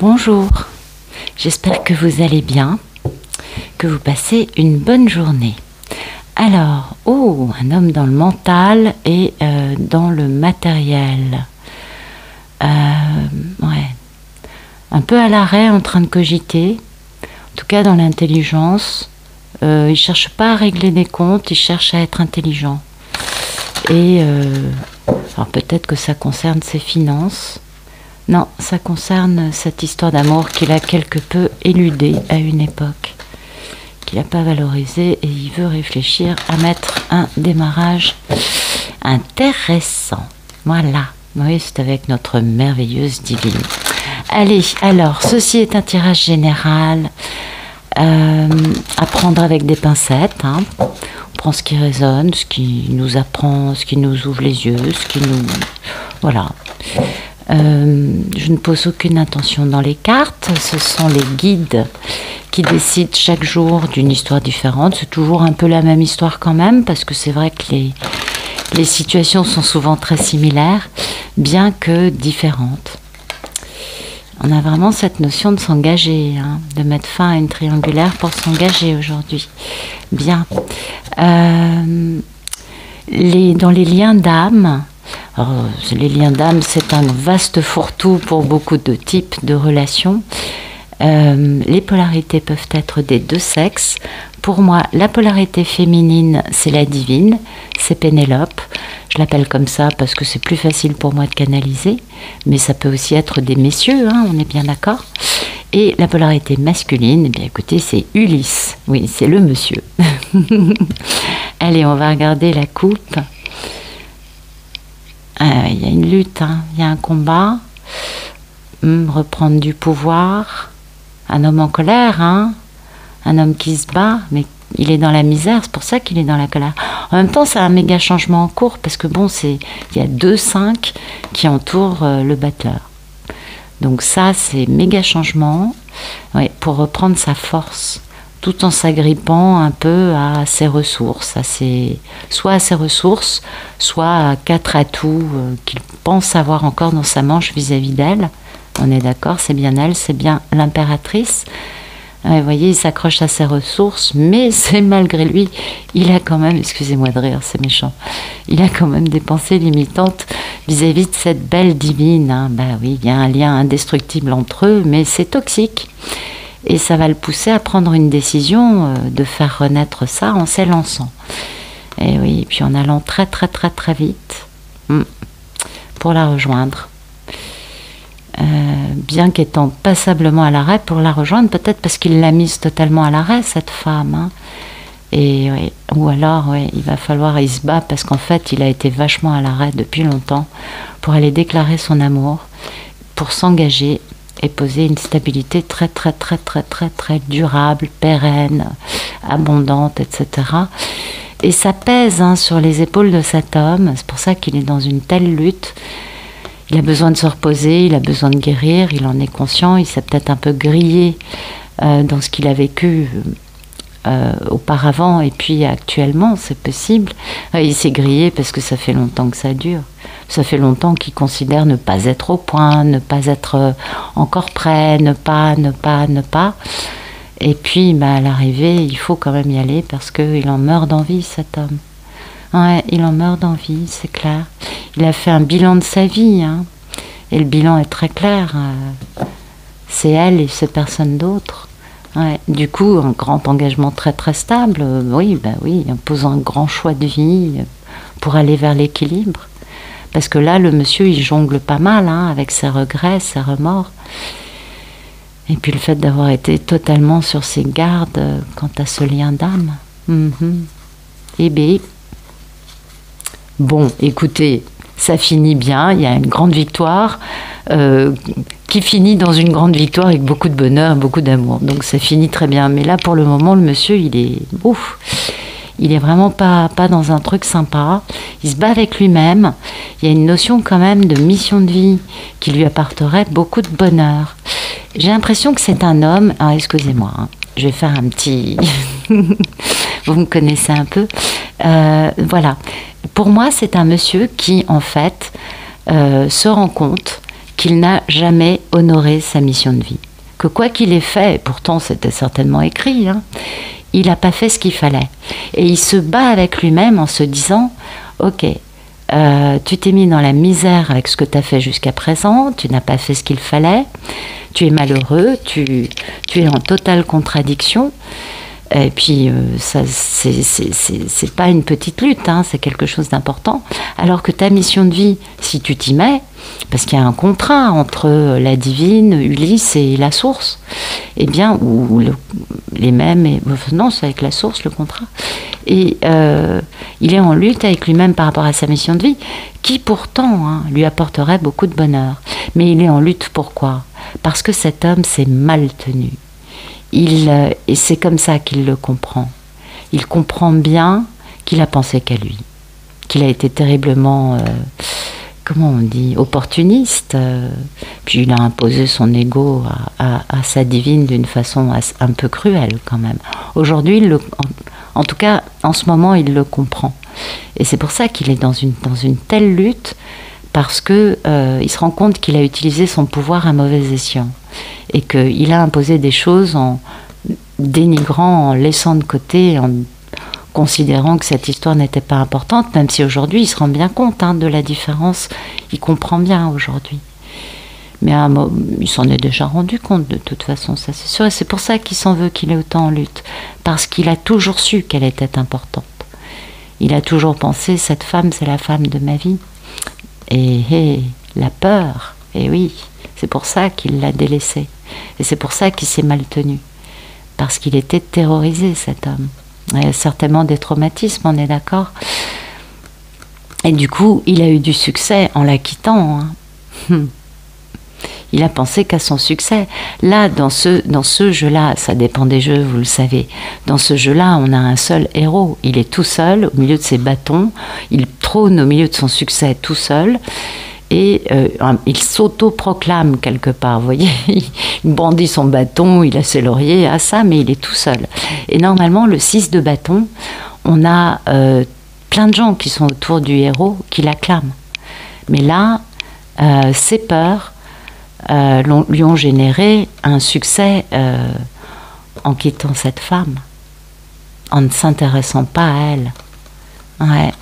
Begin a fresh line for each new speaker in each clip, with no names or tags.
Bonjour, j'espère que vous allez bien, que vous passez une bonne journée. Alors, un homme dans le mental et dans le matériel. Ouais, un peu à l'arrêt, en train de cogiter, en tout cas dans l'intelligence. Il ne cherche pas à régler des comptes, il cherche à être intelligent. Et alors peut-être que ça concerne ses finances. Non, ça concerne cette histoire d'amour qu'il a quelque peu éludée à une époque, qu'il n'a pas valorisée, et il veut réfléchir à mettre un démarrage intéressant. Voilà, oui, c'est avec notre merveilleuse divine. Allez, alors, ceci est un tirage général, à prendre avec des pincettes, hein. On prend ce qui résonne, ce qui nous apprend, ce qui nous ouvre les yeux, ce qui nous... Voilà. Je ne pose aucune intention dans les cartes, ce sont les guides qui décident chaque jour d'une histoire différente. C'est toujours un peu la même histoire quand même, parce que c'est vrai que les situations sont souvent très similaires, bien que différentes. On a vraiment cette notion de s'engager, hein, de mettre fin à une triangulaire pour s'engager aujourd'hui. Bien. Dans les liens d'âme, alors, les liens d'âme, c'est un vaste fourre-tout pour beaucoup de types de relations. Les polarités peuvent être des deux sexes. Pour moi, la polarité féminine, c'est la divine, c'est Pénélope. Je l'appelle comme ça parce que c'est plus facile pour moi de canaliser, mais ça peut aussi être des messieurs, hein, on est bien d'accord. Et la polarité masculine, eh bien écoutez, c'est Ulysse. Oui, c'est le monsieur. Allez, on va regarder la coupe. Il y a une lutte, hein, il y a un combat, reprendre du pouvoir, un homme en colère, hein, un homme qui se bat, mais il est dans la misère, c'est pour ça qu'il est dans la colère. En même temps, c'est un méga changement en cours, parce que bon, il y a 2-5 qui entourent le battleur. Donc ça, c'est méga changement, ouais, pour reprendre sa force, tout en s'agrippant un peu à ses ressources, soit à ses ressources, soit à 4 atouts qu'il pense avoir encore dans sa manche vis-à-vis d'elle. On est d'accord, c'est bien elle, c'est bien l'impératrice. Vous voyez, il s'accroche à ses ressources, mais c'est malgré lui, il a quand même, excusez-moi de rire, c'est méchant, il a quand même des pensées limitantes vis-à-vis de cette belle divine. Hein. Ben oui, il y a un lien indestructible entre eux, mais c'est toxique. Et ça va le pousser à prendre une décision de faire renaître ça en s'élançant. Et oui, puis en allant très très très très vite pour la rejoindre. Bien qu'étant passablement à l'arrêt pour la rejoindre, peut-être parce qu'il l'a mise totalement à l'arrêt, cette femme. Hein. Et, oui, ou alors, oui, il se bat parce qu'en fait, il a été vachement à l'arrêt depuis longtemps pour aller déclarer son amour, pour s'engager et poser une stabilité très très très très très très durable, pérenne, abondante, etc. Et ça pèse, hein, sur les épaules de cet homme. C'est pour ça qu'il est dans une telle lutte. Il a besoin de se reposer, il a besoin de guérir, il en est conscient, il s'est peut-être un peu grillé dans ce qu'il a vécu auparavant, et puis actuellement, c'est possible. Il s'est grillé parce que ça fait longtemps que ça dure. Ça fait longtemps qu'il considère ne pas être au point, ne pas être encore prêt, ne pas. Et puis, à l'arrivée, il faut quand même y aller parce qu'il en meurt d'envie, cet homme. Ouais, il en meurt d'envie, c'est clair. Il a fait un bilan de sa vie, hein, et le bilan est très clair. C'est elle et c'est personne d'autre. Ouais. Du coup, un grand engagement très très stable, oui, imposant un grand choix de vie pour aller vers l'équilibre. Parce que là, le monsieur, il jongle pas mal, hein, avec ses regrets, ses remords. Et puis le fait d'avoir été totalement sur ses gardes quant à ce lien d'âme. Eh bien, bon, écoutez, ça finit bien, il y a une grande victoire qui finit dans une grande victoire avec beaucoup de bonheur, beaucoup d'amour. Donc ça finit très bien. Mais là, pour le moment, le monsieur, il est vraiment pas dans un truc sympa. Il se bat avec lui-même. Il y a une notion quand même de mission de vie qui lui apporterait beaucoup de bonheur. J'ai l'impression que c'est un homme... Alors, excusez-moi, hein, je vais faire un petit... Vous me connaissez un peu. Voilà. Pour moi, c'est un monsieur qui, en fait, se rend compte qu'il n'a jamais honoré sa mission de vie. Que quoi qu'il ait fait, et pourtant c'était certainement écrit, hein, il n'a pas fait ce qu'il fallait. Et il se bat avec lui-même en se disant, ok, tu t'es mis dans la misère avec ce que tu as fait jusqu'à présent, tu n'as pas fait ce qu'il fallait, tu es malheureux, tu es en totale contradiction. Et puis, ça, c'est pas une petite lutte, hein, c'est quelque chose d'important. Alors que ta mission de vie, si tu t'y mets, parce qu'il y a un contrat entre la divine, Ulysse et la source, eh bien, les mêmes, non, c'est avec la source le contrat. Et il est en lutte avec lui-même par rapport à sa mission de vie, qui pourtant hein, lui apporterait beaucoup de bonheur. Mais il est en lutte pourquoi ? Parce que cet homme s'est mal tenu. Et c'est comme ça qu'il le comprend. Il comprend bien qu'il a pensé qu'à lui, qu'il a été terriblement, comment on dit, opportuniste. Puis il a imposé son ego à sa divine d'une façon un peu cruelle quand même. Aujourd'hui, en tout cas, en ce moment, il le comprend. Et c'est pour ça qu'il est dans une telle lutte, parce que il se rend compte qu'il a utilisé son pouvoir à mauvais escient. Et qu'il a imposé des choses en dénigrant, en laissant de côté, en considérant que cette histoire n'était pas importante, même si aujourd'hui il se rend bien compte hein, de la différence, il comprend bien aujourd'hui. Mais il s'en est déjà rendu compte de toute façon, ça c'est sûr, et c'est pour ça qu'il s'en veut qu'il est autant en lutte, parce qu'il a toujours su qu'elle était importante. Il a toujours pensé, cette femme c'est la femme de ma vie. Et la peur, et oui, c'est pour ça qu'il l'a délaissée. Et c'est pour ça qu'il s'est mal tenu. Parce qu'il était terrorisé, cet homme. Il y a certainement des traumatismes, on est d'accord. Et du coup, il a eu du succès en la quittant. Hein. Il a pensé qu'à son succès. Là, dans ce jeu-là, ça dépend des jeux, vous le savez. Dans ce jeu-là, on a un seul héros. Il est tout seul, au milieu de ses bâtons. Il trône au milieu de son succès tout seul. Et il s'auto-proclame quelque part, vous voyez, il brandit son bâton, il a ses lauriers, à ça, mais il est tout seul. Et normalement, le 6 de bâton, on a plein de gens qui sont autour du héros qui l'acclament. Mais là, ses peurs lui ont généré un succès en quittant cette femme, en ne s'intéressant pas à elle. Ouais.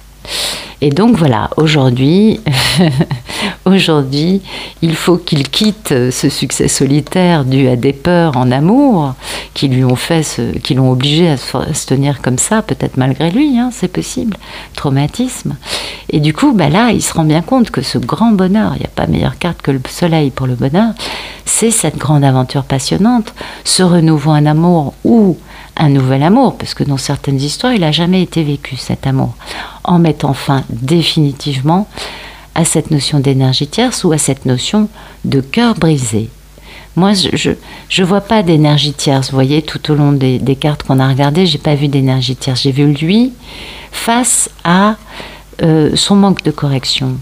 Et donc voilà, aujourd'hui, il faut qu'il quitte ce succès solitaire dû à des peurs en amour qui lui ont qui l'ont obligé à se tenir comme ça, peut-être malgré lui, hein, c'est possible, traumatisme. Et du coup, bah là, il se rend bien compte que ce grand bonheur, il n'y a pas meilleure carte que le soleil pour le bonheur, c'est cette grande aventure passionnante, ce renouveau en amour ou un nouvel amour, parce que dans certaines histoires, il n'a jamais été vécu cet amour, en mettant fin définitivement à cette notion d'énergie tierce ou à cette notion de cœur brisé. Moi, je vois pas d'énergie tierce, vous voyez, tout au long des cartes qu'on a regardées, j'ai pas vu d'énergie tierce. J'ai vu lui face à son manque de correction.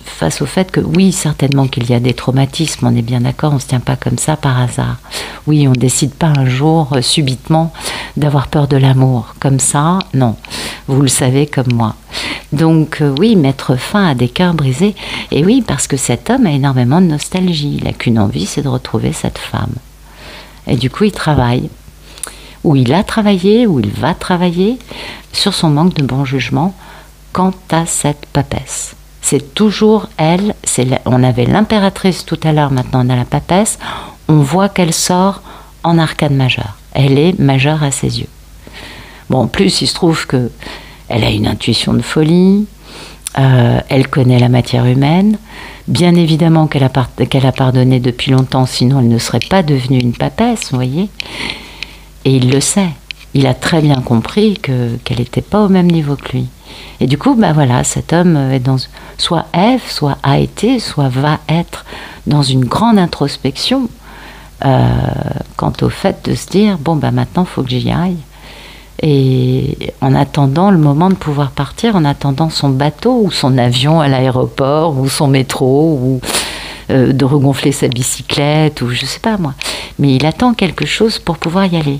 Face au fait que oui, certainement qu'il y a des traumatismes, on est bien d'accord, on ne se tient pas comme ça par hasard. Oui, on ne décide pas un jour subitement d'avoir peur de l'amour, comme ça, non, vous le savez comme moi. Donc oui, mettre fin à des cœurs brisés, et oui, parce que cet homme a énormément de nostalgie, il n'a qu'une envie, c'est de retrouver cette femme. Et du coup, il travaille, ou il a travaillé, ou il va travailler sur son manque de bon jugement, quant à cette papesse. C'est toujours elle, on avait l'impératrice tout à l'heure, maintenant on a la papesse, on voit qu'elle sort en arcane majeure. Elle est majeure à ses yeux. Bon, en plus, il se trouve qu'elle a une intuition de folie, elle connaît la matière humaine, bien évidemment qu'elle a pardonné depuis longtemps, sinon elle ne serait pas devenue une papesse, vous voyez, et il le sait. Il a très bien compris qu'elle n'était pas au même niveau que lui. Et du coup, bah voilà, cet homme est soit soit a été, soit va être dans une grande introspection quant au fait de se dire, bon, bah maintenant, il faut que j'y aille. Et en attendant le moment de pouvoir partir, en attendant son bateau ou son avion à l'aéroport ou son métro ou de regonfler sa bicyclette ou je sais pas moi. Mais il attend quelque chose pour pouvoir y aller.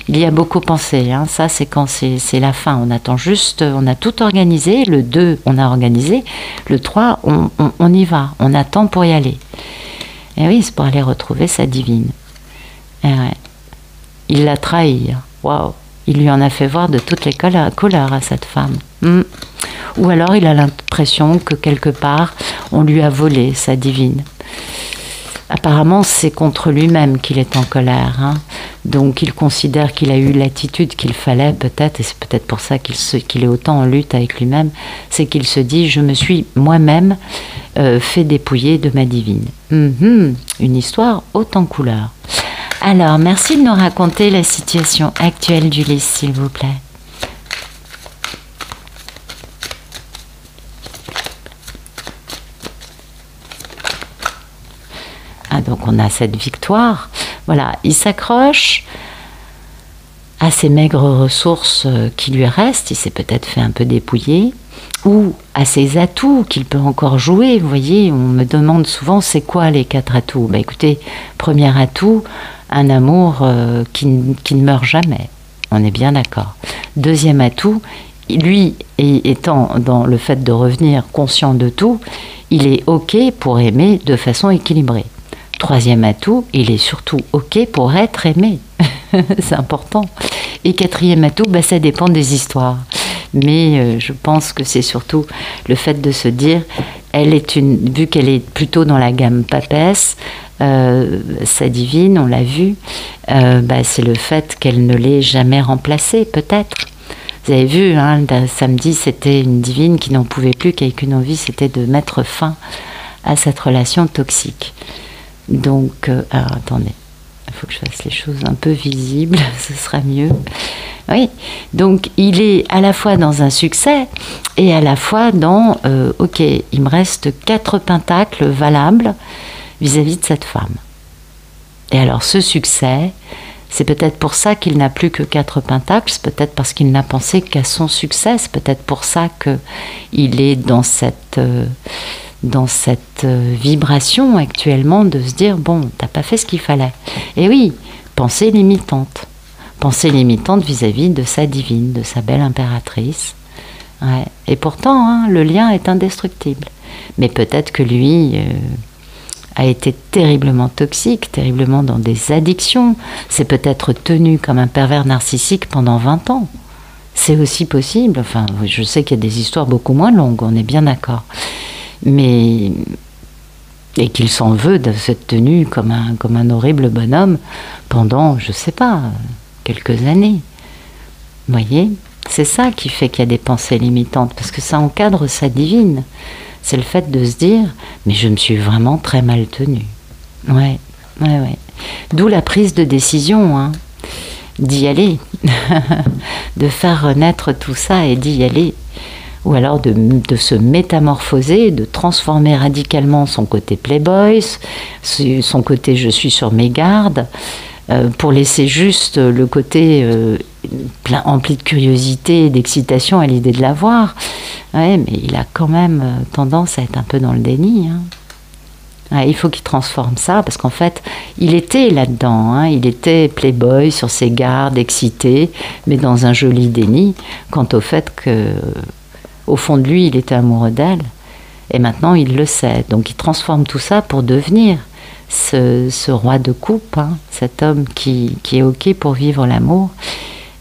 Il y a beaucoup pensé, hein. Ça c'est quand c'est la fin, on attend juste, on a tout organisé, le 2 on a organisé, le 3 on y va, on attend pour y aller. Et oui, c'est pour aller retrouver sa divine. Et ouais. Il l'a trahi, waouh, il lui en a fait voir de toutes les couleurs à cette femme. Ou alors il a l'impression que quelque part on lui a volé sa divine. Apparemment, c'est contre lui-même qu'il est en colère. Hein. Donc, il considère qu'il a eu l'attitude qu'il fallait, peut-être, et c'est peut-être pour ça qu'il est autant en lutte avec lui-même, c'est qu'il se dit, je me suis moi-même fait dépouiller de ma divine. Une histoire haute en couleurs. Alors, merci de nous raconter la situation actuelle d'Ulysse, s'il vous plaît. Donc on a cette victoire, voilà, il s'accroche à ces maigres ressources qui lui restent, il s'est peut-être fait un peu dépouiller, ou à ses atouts qu'il peut encore jouer. Vous voyez, on me demande souvent c'est quoi les 4 atouts. Ben écoutez, premier atout, un amour qui ne meurt jamais, on est bien d'accord. Deuxième atout, lui étant dans le fait de revenir conscient de tout, il est ok pour aimer de façon équilibrée. Troisième atout, il est surtout OK pour être aimé. C'est important. Et quatrième atout, bah, ça dépend des histoires. Mais je pense que c'est surtout le fait de se dire, vu qu'elle est plutôt dans la gamme papesse, sa divine, on l'a vu, bah, c'est le fait qu'elle ne l'ait jamais remplacée, peut-être. Vous avez vu, hein, samedi, c'était une divine qui n'en pouvait plus, qui n'avait qu'une envie, c'était de mettre fin à cette relation toxique. Donc, alors attendez, il faut que je fasse les choses un peu visibles, ce sera mieux. Oui, donc il est à la fois dans un succès et à la fois dans, ok, il me reste 4 pentacles valables vis-à-vis de cette femme. Et alors ce succès, c'est peut-être pour ça qu'il n'a plus que 4 pentacles, c'est peut-être parce qu'il n'a pensé qu'à son succès, c'est peut-être pour ça qu'il est dans cette vibration actuellement de se dire, bon, t'as pas fait ce qu'il fallait. Et oui, pensée limitante vis-à-vis de sa divine, de sa belle impératrice. Ouais. Et pourtant, hein, le lien est indestructible. Mais peut-être que lui a été terriblement toxique, terriblement dans des addictions. C'est peut-être tenu comme un pervers narcissique pendant 20 ans. C'est aussi possible. Enfin, je sais qu'il y a des histoires beaucoup moins longues, on est bien d'accord. Mais et qu'il s'en veut de cette tenue comme un horrible bonhomme pendant, je sais pas, quelques années. Vous voyez, c'est ça qui fait qu'il y a des pensées limitantes, parce que ça encadre sa divine. C'est le fait de se dire, mais je me suis vraiment très mal tenue. Ouais. D'où la prise de décision, hein, d'y aller, de faire renaître tout ça et d'y aller. Ou alors de se métamorphoser, de transformer radicalement son côté playboy, son côté je suis sur mes gardes, pour laisser juste le côté empli de curiosité et d'excitation à l'idée de la voir. Ouais, mais il a quand même tendance à être un peu dans le déni. Hein. Ouais, il faut qu'il transforme ça, parce qu'en fait, il était là-dedans, hein, il était playboy, sur ses gardes, excité, mais dans un joli déni, quant au fait que au fond de lui, il était amoureux d'elle, et maintenant il le sait. Donc il transforme tout ça pour devenir ce roi de coupe, hein, cet homme qui est OK pour vivre l'amour.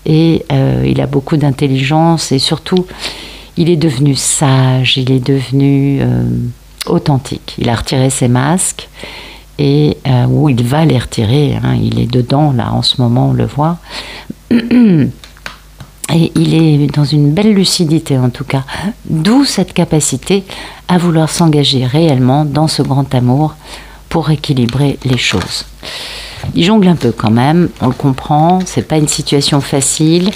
Et il a beaucoup d'intelligence, et surtout, il est devenu sage, il est devenu authentique. Il a retiré ses masques, et où il va les retirer, hein, il est dedans, là, en ce moment, on le voit. Et il est dans une belle lucidité en tout cas, d'où cette capacité à vouloir s'engager réellement dans ce grand amour pour équilibrer les choses. Il jongle un peu quand même, on le comprend, c'est pas une situation facile.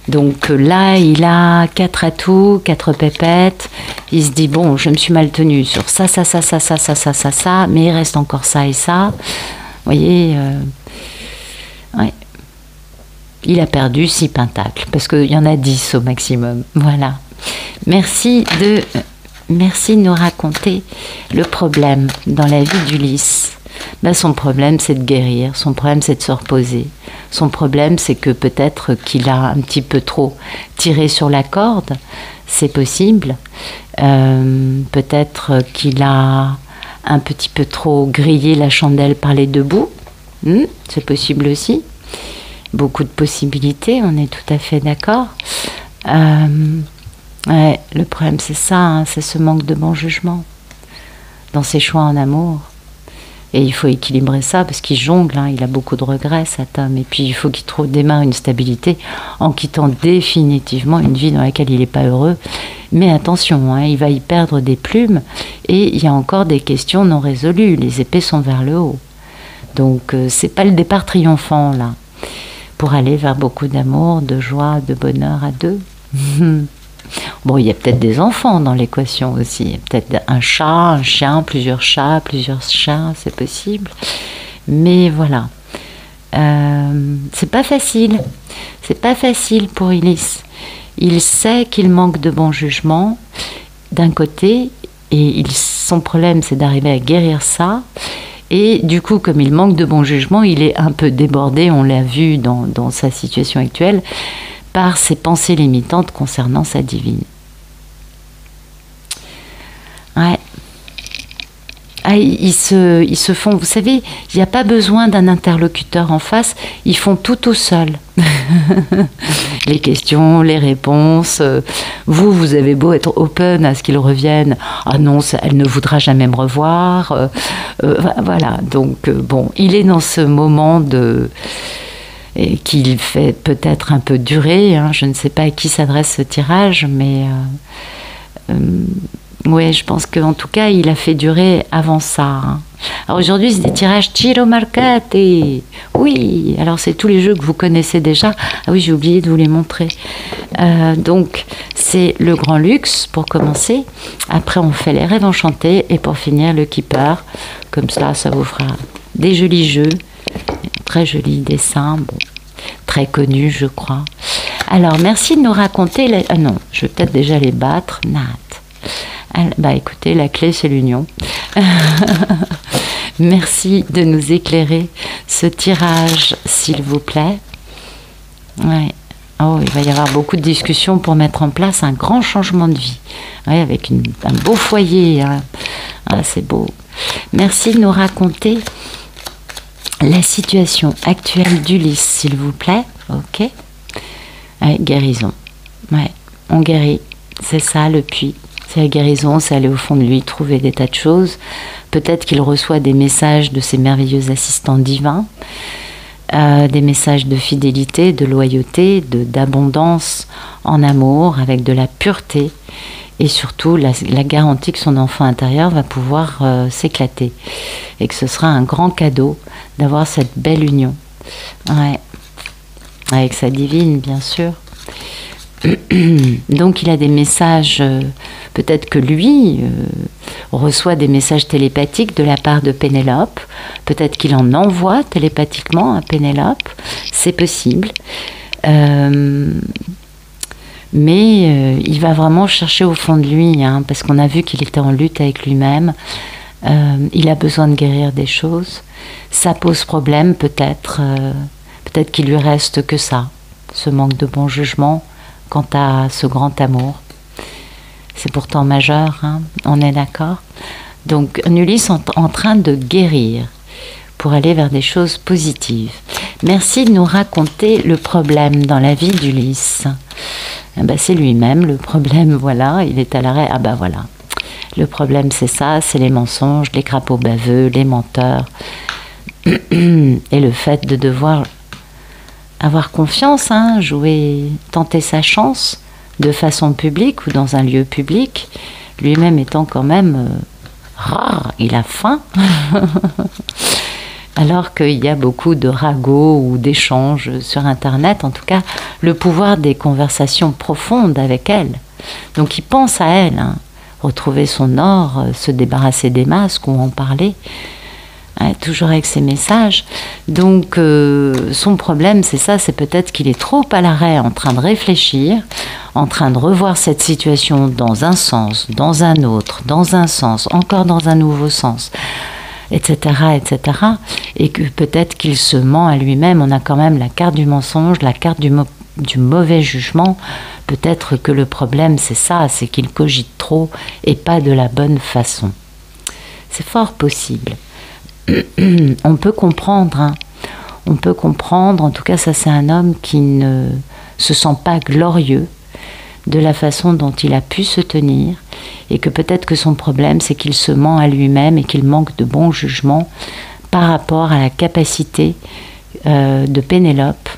Donc là, il a 4 atouts, 4 pépettes. Il se dit, bon, je me suis mal tenu sur ça, mais il reste encore ça et ça. Vous voyez, ouais. Il a perdu 6 pentacles, parce qu'il y en a 10 au maximum. Voilà. Merci de nous raconter le problème dans la vie d'Ulysse. Ben, son problème, c'est de guérir. Son problème, c'est de se reposer. Son problème, c'est que peut-être qu'il a un petit peu trop tiré sur la corde. C'est possible. Peut-être qu'il a un petit peu trop grillé la chandelle par les deux bouts. C'est possible aussi. Beaucoup de possibilités, on est tout à fait d'accord. Ouais, le problème, c'est ça, hein, c'est ce manque de bon jugement dans ses choix en amour. Et il faut équilibrer ça parce qu'il jongle, hein, il a beaucoup de regrets, cet homme. Et puis il faut qu'il trouve démarre une stabilité en quittant définitivement une vie dans laquelle il n'est pas heureux. Mais attention, hein, il va y perdre des plumes et il y a encore des questions non résolues. Les épées sont vers le haut. Donc c'est pas le départ triomphant là, pour aller vers beaucoup d'amour, de joie, de bonheur à deux. Bon, il y a peut-être des enfants dans l'équation aussi. Il y a peut-être un chat, un chien, plusieurs chats, c'est possible. Mais voilà. C'est pas facile. C'est pas facile pour Ulysse. Il sait qu'il manque de bon jugement d'un côté, et son problème, c'est d'arriver à guérir ça. Et du coup, comme il manque de bon jugement, il est un peu débordé, on l'a vu dans sa situation actuelle, par ses pensées limitantes concernant sa divine. Ouais. Ah, ils se font, vous savez, il n'y a pas besoin d'un interlocuteur en face, ils font tout tout seuls. Les questions, les réponses. Vous avez beau être open à ce qu'ils reviennent. Ah non, elle ne voudra jamais me revoir. Voilà, donc bon, il est dans ce moment qu'il fait peut-être un peu durer. Hein. Je ne sais pas à qui s'adresse ce tirage, mais oui, je pense qu'en tout cas, il a fait durer avant ça. Hein. Alors aujourd'hui, c'est des tirages Ciro Marcate. Oui, alors c'est tous les jeux que vous connaissez déjà. Ah oui, j'ai oublié de vous les montrer. Donc, c'est le Grand Luxe pour commencer. Après, on fait les Rêves Enchantés. Et pour finir, le Keeper. Comme ça vous fera des jolis jeux. Très jolis dessins. Bon, très connus, je crois. Alors, merci de nous raconter... Ah non, je vais peut-être déjà les battre. Nat. Bah écoutez, la clé c'est l'union. Merci de nous éclairer ce tirage, s'il vous plaît. Ouais. Oh, il va y avoir beaucoup de discussions pour mettre en place un grand changement de vie. Ouais, avec un beau foyer. Hein. Ah, c'est beau. Merci de nous raconter la situation actuelle d'Ulysse, s'il vous plaît. Ok. Ouais, guérison. Ouais, on guérit. C'est ça le puits. C'est la guérison, c'est aller au fond de lui, trouver des tas de choses. Peut-être qu'il reçoit des messages de ses merveilleux assistants divins, des messages de fidélité, de loyauté, d'abondance en amour, avec de la pureté. Et surtout, la garantie que son enfant intérieur va pouvoir s'éclater. Et que ce sera un grand cadeau d'avoir cette belle union. Ouais. Avec sa divine, bien sûr. Donc il a des messages, peut-être que lui reçoit des messages télépathiques de la part de Pénélope, peut-être qu'il en envoie télépathiquement à Pénélope, c'est possible, mais il va vraiment chercher au fond de lui, hein, parce qu'on a vu qu'il était en lutte avec lui-même, il a besoin de guérir des choses, ça pose problème peut-être qu'il lui reste que ça, ce manque de bon jugement, quant à ce grand amour. C'est pourtant majeur, hein, on est d'accord. Donc, Ulysse est en train de guérir pour aller vers des choses positives. Merci de nous raconter le problème dans la vie d'Ulysse. Eh ben, c'est lui-même, le problème, voilà, il est à l'arrêt. Ah ben voilà, le problème c'est ça, c'est les mensonges, les crapauds baveux, les menteurs, et le fait de devoir avoir confiance, hein, tenter sa chance de façon publique ou dans un lieu public, lui-même étant quand même rare, il a faim, alors qu'il y a beaucoup de ragots ou d'échanges sur Internet, en tout cas le pouvoir des conversations profondes avec elle. Donc il pense à elle, hein, retrouver son or, se débarrasser des masques ou en parler. Ouais, toujours avec ses messages. Donc son problème c'est ça, c'est peut-être qu'il est trop à l'arrêt en train de réfléchir, en train de revoir cette situation dans un sens, dans un autre, dans un sens, encore dans un nouveau sens. etc., etc. Et que peut-être qu'il se ment à lui-même. On a quand même la carte du mensonge, la carte du mauvais jugement. Peut-être que le problème, c'est ça, c'est qu'il cogite trop et pas de la bonne façon. C'est fort possible. On peut comprendre, hein. On peut comprendre, en tout cas ça c'est un homme qui ne se sent pas glorieux de la façon dont il a pu se tenir, et que peut-être que son problème c'est qu'il se ment à lui-même et qu'il manque de bon jugement par rapport à la capacité de Pénélope,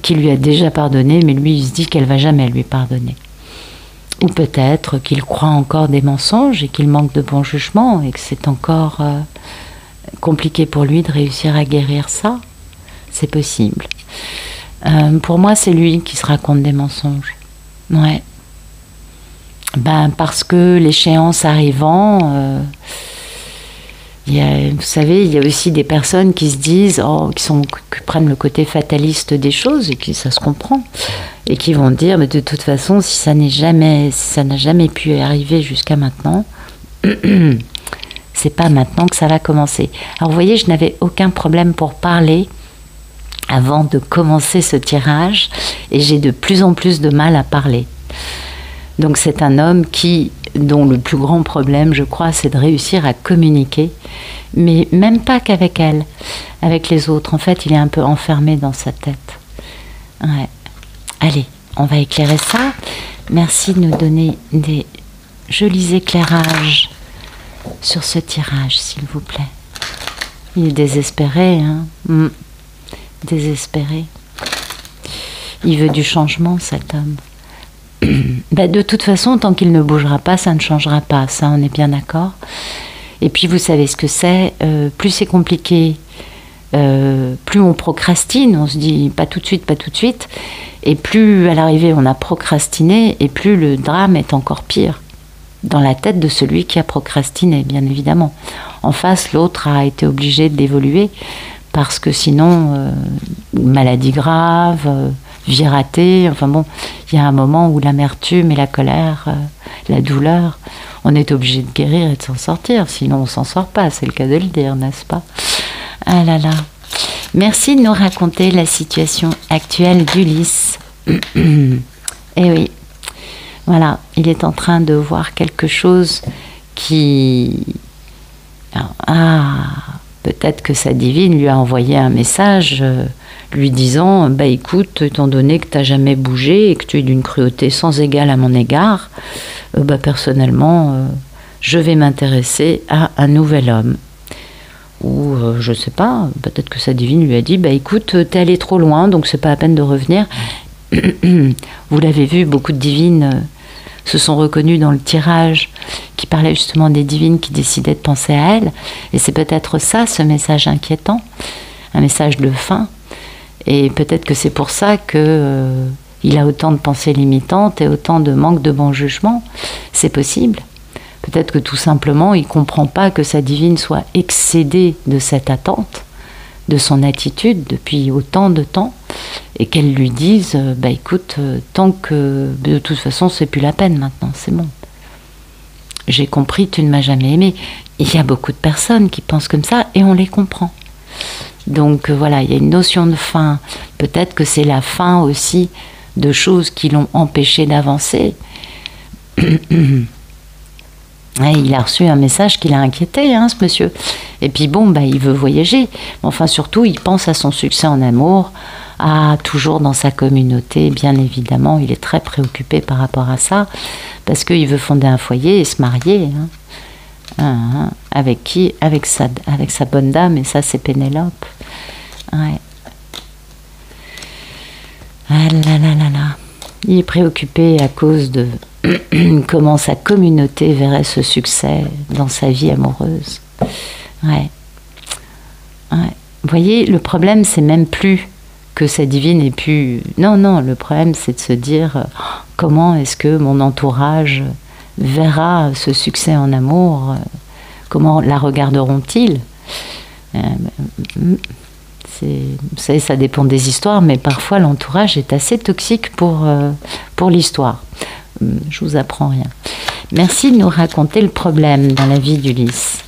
qui lui a déjà pardonné, mais lui il se dit qu'elle va jamais lui pardonner. Ou peut-être qu'il croit encore des mensonges et qu'il manque de bon jugement et que c'est encore compliqué pour lui de réussir à guérir ça. C'est possible. Pour moi, c'est lui qui se raconte des mensonges. Ouais. Ben, parce que l'échéance arrivant, vous savez, il y a aussi des personnes qui se disent, qui prennent le côté fataliste des choses, et qui ça se comprend, et qui vont dire, mais de toute façon, si ça n'a jamais pu arriver jusqu'à maintenant, c'est pas maintenant que ça va commencer. Alors vous voyez, je n'avais aucun problème pour parler avant de commencer ce tirage, et j'ai de plus en plus de mal à parler. Donc c'est un homme dont le plus grand problème, je crois, c'est de réussir à communiquer, mais même pas qu'avec elle, avec les autres. En fait, il est un peu enfermé dans sa tête. Ouais. Allez, on va éclairer ça. Merci de nous donner des jolis éclairages sur ce tirage, s'il vous plaît. Il est désespéré, hein. Désespéré. Il veut du changement, cet homme. Ben, de toute façon, tant qu'il ne bougera pas, ça ne changera pas. Ça, on est bien d'accord. Et puis, vous savez ce que c'est. Plus c'est compliqué, plus on procrastine. On se dit pas tout de suite, pas tout de suite. Et plus à l'arrivée, on a procrastiné, et plus le drame est encore pire. Dans la tête de celui qui a procrastiné, bien évidemment. En face, l'autre a été obligé d'évoluer, parce que sinon, maladie grave, vie ratée, enfin bon, il y a un moment où l'amertume et la colère, la douleur, on est obligé de guérir et de s'en sortir, sinon on s'en sort pas, c'est le cas de le dire, n'est-ce pas? Ah là là. Merci de nous raconter la situation actuelle d'Ulysse. Eh oui, voilà, il est en train de voir quelque chose qui... peut-être que sa divine lui a envoyé un message lui disant, bah écoute, étant donné que tu n'as jamais bougé et que tu es d'une cruauté sans égale à mon égard, personnellement, je vais m'intéresser à un nouvel homme. Ou je sais pas, peut-être que sa divine lui a dit, bah écoute, t'es allé trop loin, donc c'est pas la peine de revenir. Vous l'avez vu, beaucoup de divines se sont reconnues dans le tirage qui parlait justement des divines qui décidaient de penser à elles. Et c'est peut-être ça, ce message inquiétant, un message de fin. Et peut-être que c'est pour ça que il a autant de pensées limitantes et autant de manque de bon jugement. C'est possible. Peut-être que tout simplement, il ne comprend pas que sa divine soit excédée de cette attente, de son attitude depuis autant de temps, et qu'elle lui dise, bah écoute, tant que de toute façon, c'est plus la peine maintenant, c'est bon. J'ai compris, tu ne m'as jamais aimé. Il y a beaucoup de personnes qui pensent comme ça, et on les comprend. Donc voilà, il y a une notion de fin. Peut-être que c'est la fin aussi de choses qui l'ont empêché d'avancer. Il a reçu un message qui l'a inquiété, hein, ce monsieur. Et puis bon, bah, il veut voyager. Enfin, surtout, il pense à son succès en amour, toujours dans sa communauté. Bien évidemment, il est très préoccupé par rapport à ça, parce qu'il veut fonder un foyer et se marier. Avec qui? Avec sa bonne dame, et ça, c'est Pénélope. Ouais. Ah là là là là. Il est préoccupé à cause de comment sa communauté verrait ce succès dans sa vie amoureuse. Ouais. Vous voyez, le problème, c'est même plus que sa divine ait pu... Non, le problème, c'est de se dire comment est-ce que mon entourage verra ce succès en amour, comment la regarderont-ils? Vous savez, ça dépend des histoires, mais parfois l'entourage est assez toxique pour l'histoire. Je vous apprends rien. Merci de nous raconter le problème dans la vie d'Ulysse.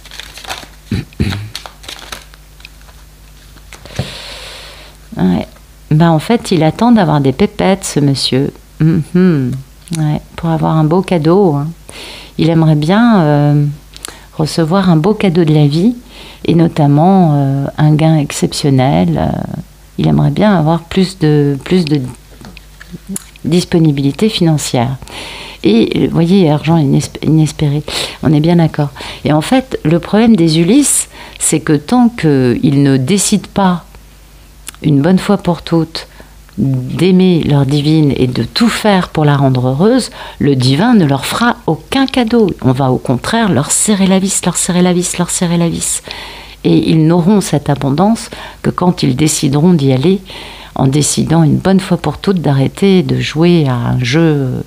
Ouais. Ben, en fait, il attend d'avoir des pépettes, ce monsieur. Ouais, pour avoir un beau cadeau. Hein. Il aimerait bien recevoir un beau cadeau de la vie, et notamment un gain exceptionnel. Il aimerait bien avoir plus de disponibilité financière. Et vous voyez, argent inespéré, on est bien d'accord. Et en fait, le problème des Ulysses, c'est que tant qu'ils ne décident pas, une bonne fois pour toutes, d'aimer leur divine et de tout faire pour la rendre heureuse, le divin ne leur fera aucun cadeau. On va au contraire leur serrer la vis, leur serrer la vis, leur serrer la vis. Et ils n'auront cette abondance que quand ils décideront d'y aller, en décidant une bonne fois pour toutes d'arrêter de jouer à un jeu.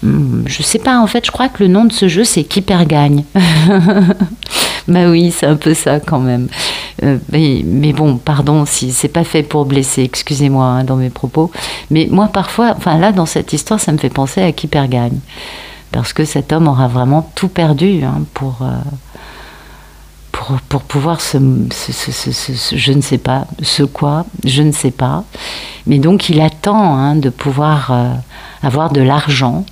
Je sais pas, en fait, je crois que le nom de ce jeu, c'est Qui perd gagne. Bah oui, c'est un peu ça quand même. Mais bon, pardon si c'est pas fait pour blesser, excusez-moi hein, dans mes propos. Mais moi, parfois, enfin là, dans cette histoire, ça me fait penser à Qui perd gagne. Parce que cet homme aura vraiment tout perdu hein, pour pouvoir je ne sais pas, je ne sais pas. Mais donc, il attend hein, de pouvoir avoir de l'argent.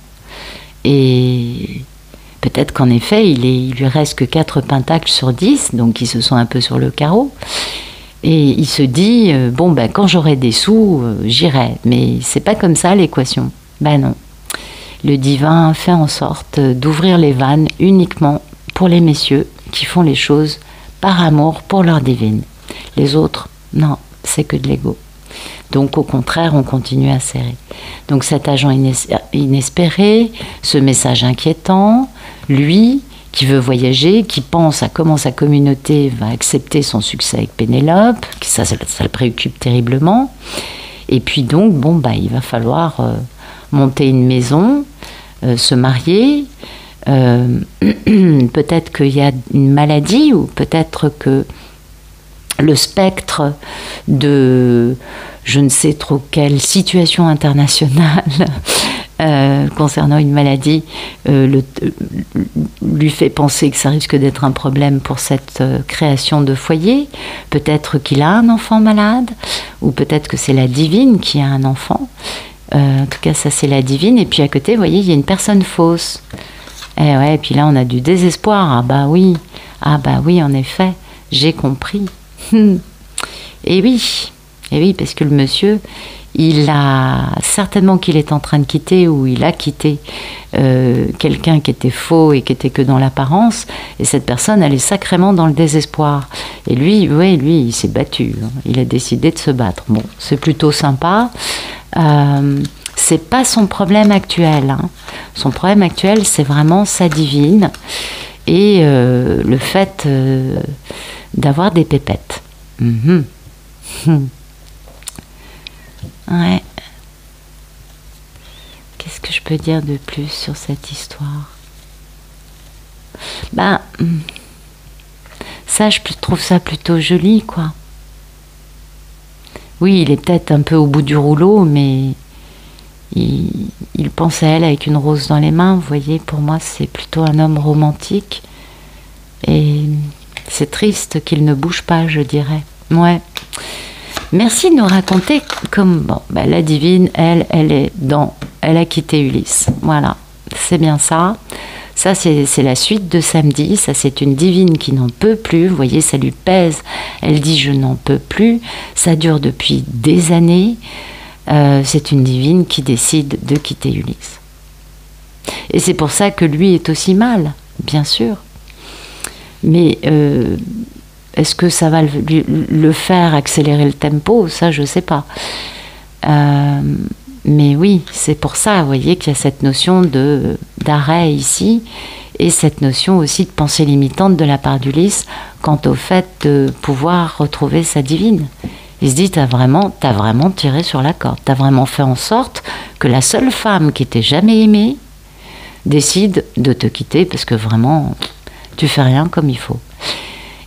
Et peut-être qu'en effet, il lui reste que 4 pentacles sur 10, donc ils se sont un peu sur le carreau. Et il se dit, bon, ben, quand j'aurai des sous, j'irai. Mais c'est pas comme ça l'équation. Ben non. Le divin fait en sorte d'ouvrir les vannes uniquement pour les messieurs qui font les choses par amour pour leur divine. Les autres, non, c'est que de l'ego. Donc au contraire, on continue à serrer. Donc cet agent inespéré, ce message inquiétant, lui qui veut voyager, qui pense à comment sa communauté va accepter son succès avec Pénélope, ça le préoccupe terriblement. Et puis donc, bon, bah, il va falloir monter une maison, se marier. Peut-être qu'il y a une maladie ou peut-être que le spectre de je ne sais trop quelle situation internationale concernant une maladie lui fait penser que ça risque d'être un problème pour cette création de foyer. Peut-être qu'il a un enfant malade ou peut-être que c'est la divine qui a un enfant. En tout cas, ça c'est la divine. Et puis à côté, vous voyez, il y a une personne fausse. Et ouais, et puis là, on a du désespoir. Ah bah oui, en effet, j'ai compris. Et oui, parce que le monsieur, il a certainement qu'il est en train de quitter ou il a quitté quelqu'un qui était faux et qui était que dans l'apparence. Et cette personne, elle est sacrément dans le désespoir. Et lui, il s'est battu. Hein. Il a décidé de se battre. Bon, c'est plutôt sympa. C'est pas son problème actuel. Hein. Son problème actuel, c'est vraiment sa divine et le fait d'avoir des pépettes. Ouais. Qu'est-ce que je peux dire de plus sur cette histoire? Ben, ça, je trouve ça plutôt joli, quoi. Oui, il est peut-être un peu au bout du rouleau, mais il pense à elle avec une rose dans les mains. Vous voyez, pour moi, c'est plutôt un homme romantique. Et c'est triste qu'il ne bouge pas, je dirais. Ouais. Merci de nous raconter comme bon, bah, la divine, elle a quitté Ulysse. Voilà, c'est bien ça. Ça, c'est la suite de samedi. Ça, c'est une divine qui n'en peut plus. Vous voyez, ça lui pèse. Elle dit, je n'en peux plus. Ça dure depuis des années. C'est une divine qui décide de quitter Ulysse. Et c'est pour ça que lui est aussi mal, bien sûr. Mais est-ce que ça va le faire accélérer le tempo? Ça, je ne sais pas. Mais oui, c'est pour ça, vous voyez, qu'il y a cette notion d'arrêt ici, et cette notion aussi de pensée limitante de la part d'Ulysse quant au fait de pouvoir retrouver sa divine. Il se dit, t'as vraiment tiré sur la corde, t'as vraiment fait en sorte que la seule femme qui t'ait jamais aimée décide de te quitter parce que vraiment, tu fais rien comme il faut.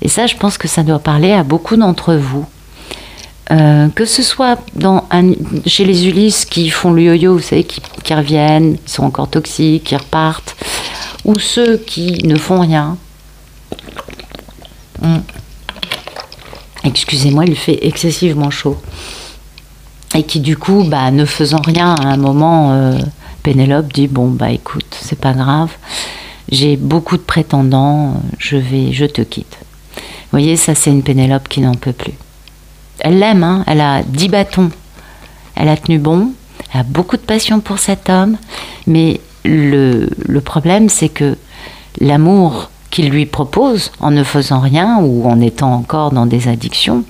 Et ça, je pense que ça doit parler à beaucoup d'entre vous. Que ce soit chez les Ulysses qui font le yo-yo, vous savez, qui reviennent, qui sont encore toxiques, qui repartent, ou ceux qui ne font rien et excusez-moi, il fait excessivement chaud. Et qui du coup, ne faisant rien, à un moment, Pénélope dit, bon, écoute, c'est pas grave, j'ai beaucoup de prétendants, je te quitte. Vous voyez, ça c'est une Pénélope qui n'en peut plus. Elle l'aime, hein, elle a 10 bâtons, elle a tenu bon, elle a beaucoup de passion pour cet homme, mais le problème c'est que l'amour qu'il lui propose, en ne faisant rien ou en étant encore dans des addictions,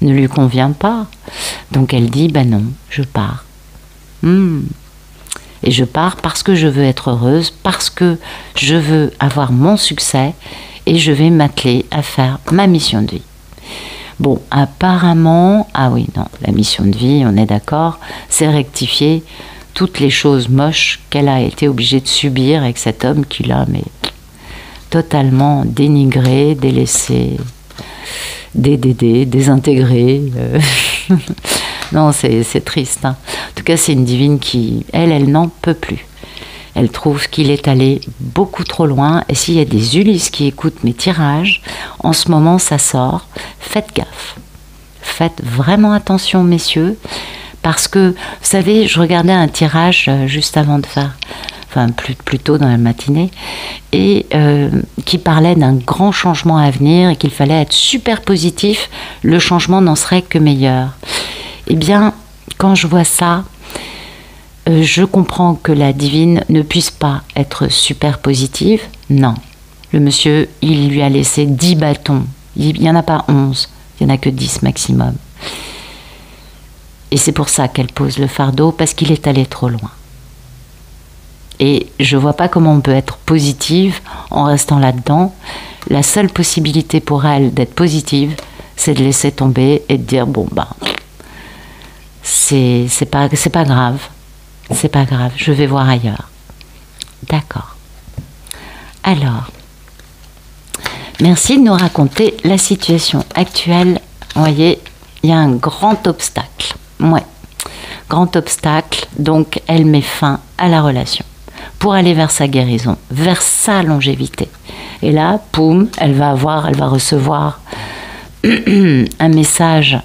ne lui convient pas. Donc elle dit, non, je pars. Et je pars parce que je veux être heureuse, parce que je veux avoir mon succès et je vais m'atteler à faire ma mission de vie. Bon, apparemment, ah oui, non, la mission de vie, on est d'accord, c'est rectifier toutes les choses moches qu'elle a été obligée de subir avec cet homme qui l'a totalement dénigré, délaissé, désintégré. Non, c'est triste. Hein. En tout cas, c'est une divine qui, elle n'en peut plus. Elle trouve qu'il est allé beaucoup trop loin. Et s'il y a des Ulysses qui écoutent mes tirages, en ce moment, ça sort. Faites gaffe. Faites vraiment attention, messieurs. Parce que, vous savez, je regardais un tirage juste avant de faire, enfin plus tôt dans la matinée, et qui parlait d'un grand changement à venir et qu'il fallait être super positif. Le changement n'en serait que meilleur. Eh bien, quand je vois ça, je comprends que la divine ne puisse pas être super positive. Non. Le monsieur, il lui a laissé 10 bâtons. Il n'y en a pas 11. Il n'y en a que 10 maximum. Et c'est pour ça qu'elle pose le fardeau, parce qu'il est allé trop loin. Et je ne vois pas comment on peut être positive en restant là-dedans. La seule possibilité pour elle d'être positive, c'est de laisser tomber et de dire, bon, c'est pas grave. C'est pas grave, je vais voir ailleurs. D'accord. Alors, merci de nous raconter la situation actuelle. Vous voyez, il y a un grand obstacle. Ouais, grand obstacle. Donc, elle met fin à la relation pour aller vers sa guérison, vers sa longévité. Et là, poum, elle va recevoir un message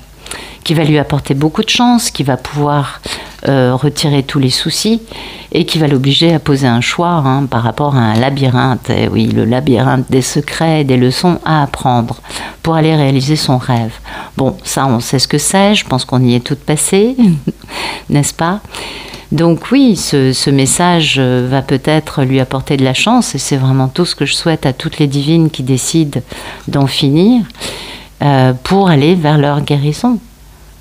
qui va lui apporter beaucoup de chance, qui va pouvoir retirer tous les soucis et qui va l'obliger à poser un choix par rapport à un labyrinthe. Et oui, le labyrinthe des secrets et des leçons à apprendre pour aller réaliser son rêve. Bon, ça, on sait ce que c'est, je pense qu'on y est toutes passées, n'est-ce pas? Donc oui, ce message va peut-être lui apporter de la chance et c'est vraiment tout ce que je souhaite à toutes les divines qui décident d'en finir pour aller vers leur guérison,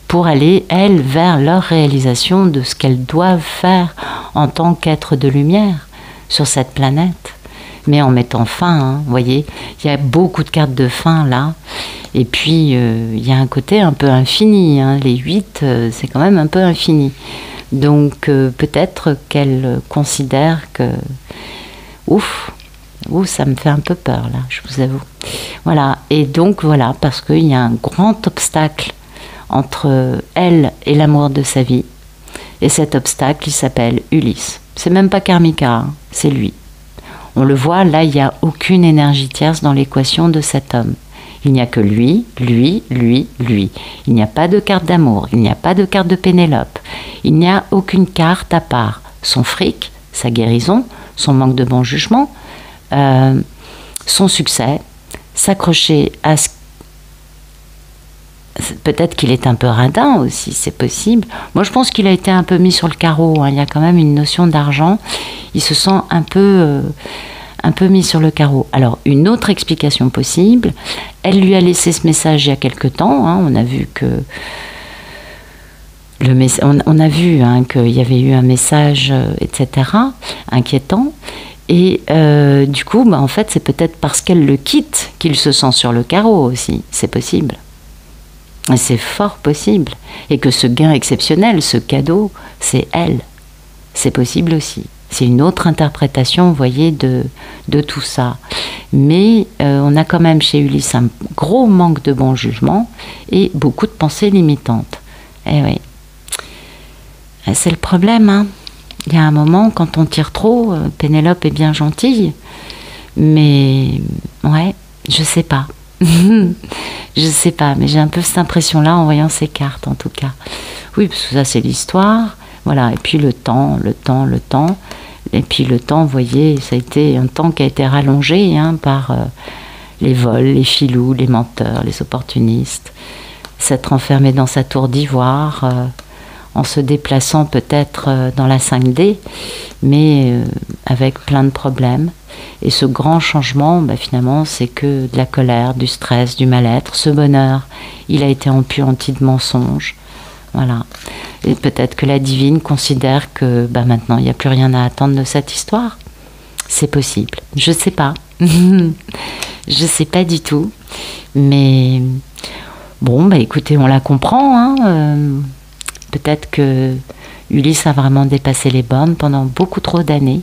pour aller, elles, vers leur réalisation de ce qu'elles doivent faire en tant qu'êtres de lumière sur cette planète. Mais en mettant fin, vous voyez, il y a beaucoup de cartes de fin là, et puis il y a un côté un peu infini, les 8, c'est quand même un peu infini. Donc peut-être qu'elle considère que... Ouf, ça me fait un peu peur là, je vous avoue. Voilà, et donc voilà, parce qu'il y a un grand obstacle entre elle et l'amour de sa vie. Et cet obstacle, il s'appelle Ulysse. C'est même pas Karmika, c'est lui. On le voit, là, il n'y a aucune énergie tierce dans l'équation de cet homme. Il n'y a que lui, lui, lui, lui. Il n'y a pas de carte d'amour, il n'y a pas de carte de Pénélope. Il n'y a aucune carte à part son fric, sa guérison, son manque de bon jugement, son succès, s'accrocher à ce... Peut-être qu'il est un peu radin aussi, c'est possible. Moi, je pense qu'il a été un peu mis sur le carreau. Il y a quand même une notion d'argent. Il se sent un peu mis sur le carreau. Alors, une autre explication possible, elle lui a laissé ce message il y a quelque temps. On a vu que on a vu qu'il y avait eu un message, etc., inquiétant. Et du coup, en fait, c'est peut-être parce qu'elle le quitte qu'il se sent sur le carreau aussi. C'est possible. C'est fort possible. Et que ce gain exceptionnel, ce cadeau, c'est elle. C'est possible aussi. C'est une autre interprétation, vous voyez, de tout ça. Mais on a quand même chez Ulysse un gros manque de bon jugement et beaucoup de pensées limitantes. Eh oui. C'est le problème, Il y a un moment, quand on tire trop, Pénélope est bien gentille. Mais, ouais, je sais pas. Je sais pas, mais j'ai un peu cette impression-là en voyant ces cartes, en tout cas. Oui, parce que ça, c'est l'histoire. Voilà, et puis le temps. Et puis le temps, vous voyez, ça a été un temps qui a été rallongé hein, par les vols, les filous, les menteurs, les opportunistes. S'être enfermé dans sa tour d'ivoire, en se déplaçant peut-être dans la 5D, mais avec plein de problèmes. Et ce grand changement, bah, finalement, c'est que de la colère, du stress, du mal-être. Ce bonheur, il a été empuanti de mensonges. Voilà. Et peut-être que la divine considère que bah, maintenant, il n'y a plus rien à attendre de cette histoire. C'est possible. Je ne sais pas. Je ne sais pas du tout. Mais bon, bah, écoutez, on la comprend. Hein. Peut-être que Ulysse a vraiment dépassé les bornes pendant beaucoup trop d'années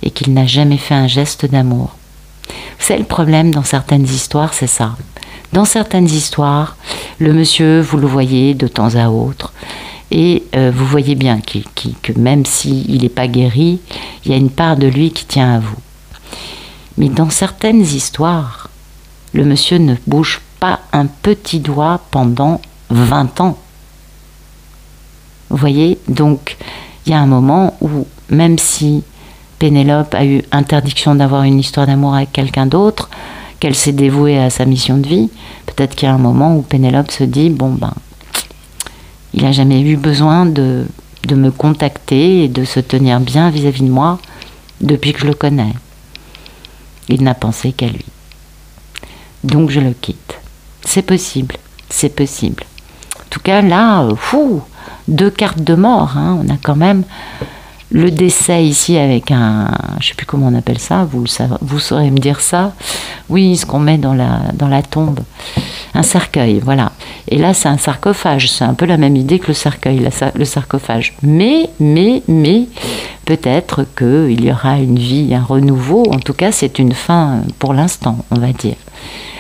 et qu'il n'a jamais fait un geste d'amour. C'est le problème dans certaines histoires, c'est ça. Dans certaines histoires, le monsieur, vous le voyez de temps à autre, et vous voyez bien que même s'il n'est pas guéri, il y a une part de lui qui tient à vous. Mais dans certaines histoires, le monsieur ne bouge pas un petit doigt pendant 20 ans. Vous voyez, donc il y a un moment où, même si Pénélope a eu interdiction d'avoir une histoire d'amour avec quelqu'un d'autre, qu'elle s'est dévouée à sa mission de vie, peut-être qu'il y a un moment où Pénélope se dit, bon ben, il n'a jamais eu besoin de me contacter et de se tenir bien vis-à-vis de moi depuis que je le connais. Il n'a pensé qu'à lui. Donc je le quitte. C'est possible, c'est possible. En tout cas, là, 2 cartes de mort, hein, on a quand même le décès ici avec un, je ne sais plus comment on appelle ça, vous saurez me dire ça. Oui, ce qu'on met dans la tombe. Un cercueil, voilà. Et là, c'est un sarcophage. C'est un peu la même idée que le cercueil, le sarcophage. Mais, peut-être qu'il y aura une vie, un renouveau. En tout cas, c'est une fin pour l'instant, on va dire.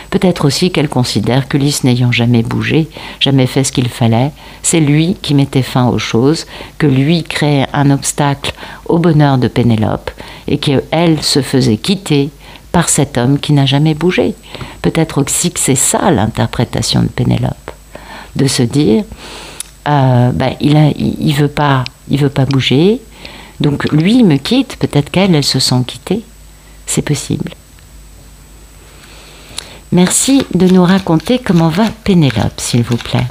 Peut-être aussi qu'elle considère qu'Ulysse n'ayant jamais bougé, jamais fait ce qu'il fallait, c'est lui qui mettait fin aux choses, que lui créait un obstacle au bonheur de Pénélope et qu'elle se faisait quitter par cet homme qui n'a jamais bougé. Peut-être aussi que c'est ça l'interprétation de Pénélope, de se dire il veut pas bouger, donc lui il me quitte, peut-être qu'elle se sent quittée, c'est possible. Merci de nous raconter comment va Pénélope, s'il vous plaît.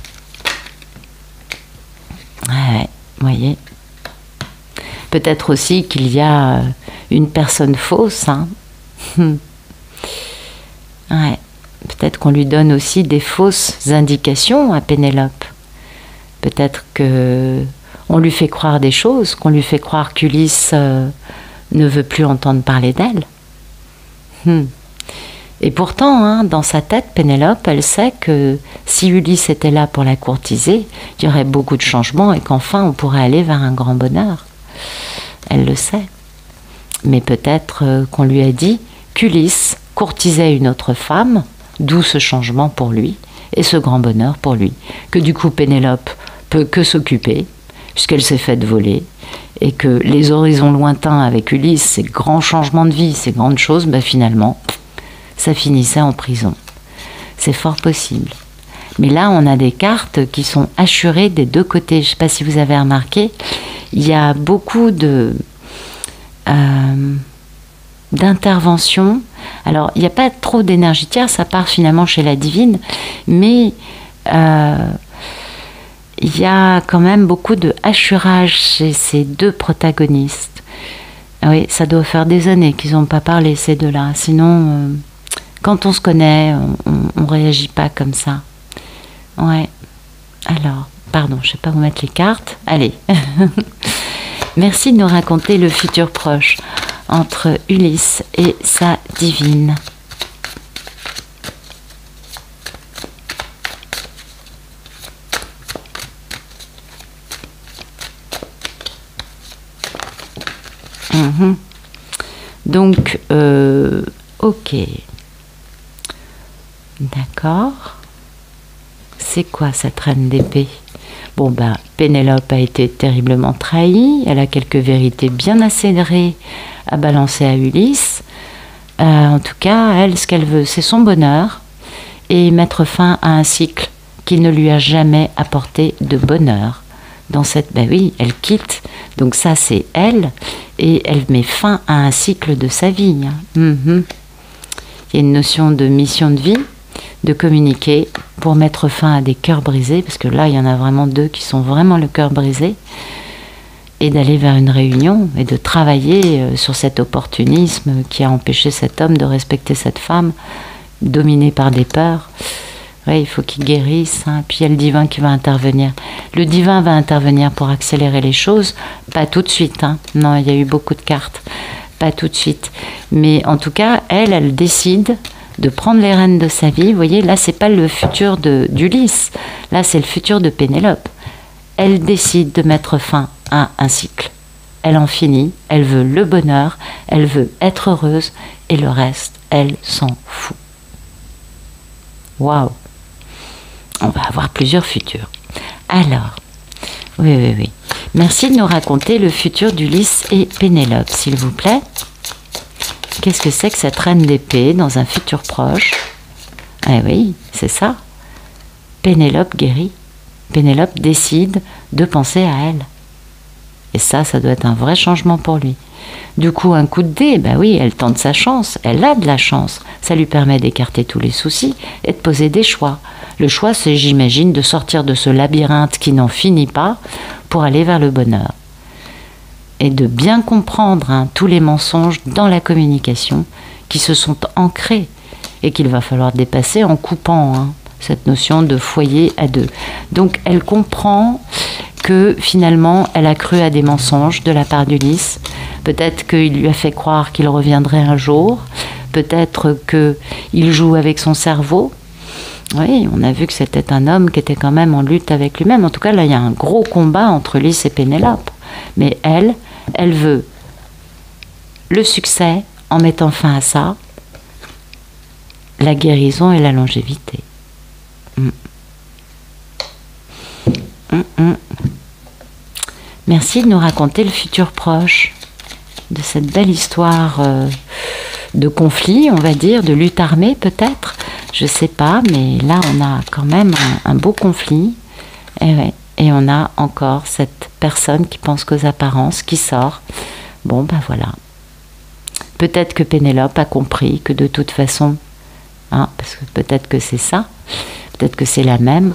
Ouais, voyez. Peut-être aussi qu'il y a une personne fausse. Hein. Ouais. Peut-être qu'on lui donne aussi des fausses indications à Pénélope. Peut-être qu'on lui fait croire des choses, qu'on lui fait croire qu'Ulysse ne veut plus entendre parler d'elle. Et pourtant, hein, dans sa tête, Pénélope, elle sait que si Ulysse était là pour la courtiser, il y aurait beaucoup de changements et qu'enfin on pourrait aller vers un grand bonheur. Elle le sait. Mais peut-être qu'on lui a dit qu'Ulysse courtisait une autre femme, d'où ce changement pour lui et ce grand bonheur pour lui. Que du coup Pénélope peut que s'occuper, puisqu'elle s'est faite voler, et que les horizons lointains avec Ulysse, ces grands changements de vie, ces grandes choses, finalement, ça finissait en prison. C'est fort possible. Mais là, on a des cartes qui sont assurées des deux côtés. Je ne sais pas si vous avez remarqué, il y a beaucoup d'interventions. Alors, il n'y a pas trop d'énergie tierce, ça part finalement chez la divine, mais il y a quand même beaucoup de hachurage chez ces deux protagonistes. Oui, ça doit faire des années qu'ils n'ont pas parlé, ces deux-là. Sinon, quand on se connaît, on ne réagit pas comme ça. Ouais. Alors, pardon, je ne sais pas vous mettre les cartes. Allez. Merci de nous raconter le futur proche entre Ulysse et sa divine. Donc, ok. D'accord. C'est quoi cette reine d'épée? Bon, Pénélope a été terriblement trahie. Elle a quelques vérités bien acérées à balancer à Ulysse. En tout cas, elle, ce qu'elle veut, c'est son bonheur. et mettre fin à un cycle qui ne lui a jamais apporté de bonheur. Dans cette, ben oui, elle quitte, donc ça c'est elle, et elle met fin à un cycle de sa vie. Il y a une notion de mission de vie, de communiquer pour mettre fin à des cœurs brisés, parce que là il y en a vraiment 2 qui sont vraiment le cœur brisé, et d'aller vers une réunion et de travailler sur cet opportunisme qui a empêché cet homme de respecter cette femme, dominée par des peurs. Ouais, il faut qu'il guérisse, puis il y a le divin qui va intervenir. Le divin va intervenir pour accélérer les choses, pas tout de suite. Non, il y a eu beaucoup de cartes, pas tout de suite. Mais en tout cas, elle décide de prendre les rênes de sa vie. Vous voyez, là, c'est pas le futur d'Ulysse, là, c'est le futur de Pénélope. Elle décide de mettre fin à un cycle. Elle en finit, elle veut le bonheur, elle veut être heureuse, et le reste, elle s'en fout. Waouh! On va avoir plusieurs futurs. Alors, oui. Merci de nous raconter le futur d'Ulysse et Pénélope, s'il vous plaît. Qu'est-ce que c'est que cette reine d'épée dans un futur proche? Ah oui, c'est ça. Pénélope guérit. Pénélope décide de penser à elle. Et ça doit être un vrai changement pour lui. Du coup, un coup de dé, ben oui, elle tente sa chance, elle a de la chance. Ça lui permet d'écarter tous les soucis et de poser des choix. Le choix, c'est, j'imagine, de sortir de ce labyrinthe qui n'en finit pas pour aller vers le bonheur. Et de bien comprendre tous les mensonges dans la communication qui se sont ancrés et qu'il va falloir dépasser en coupant cette notion de foyer à 2. Donc, elle comprend que finalement, elle a cru à des mensonges de la part d'Ulysse. Peut-être qu'il lui a fait croire qu'il reviendrait un jour. Peut-être qu'il joue avec son cerveau. Oui, on a vu que c'était un homme qui était quand même en lutte avec lui-même. En tout cas, là, il y a un gros combat entre Ulysse et Pénélope. Mais elle veut le succès en mettant fin à ça, la guérison et la longévité. Merci de nous raconter le futur proche de cette belle histoire de conflit, on va dire, de lutte armée peut-être, je sais pas, mais là on a quand même un beau conflit, et on a encore cette personne qui pense qu'aux apparences, qui sort. Bon ben voilà. Peut-être que Pénélope a compris que de toute façon, parce que peut-être que c'est ça, peut-être que c'est la même,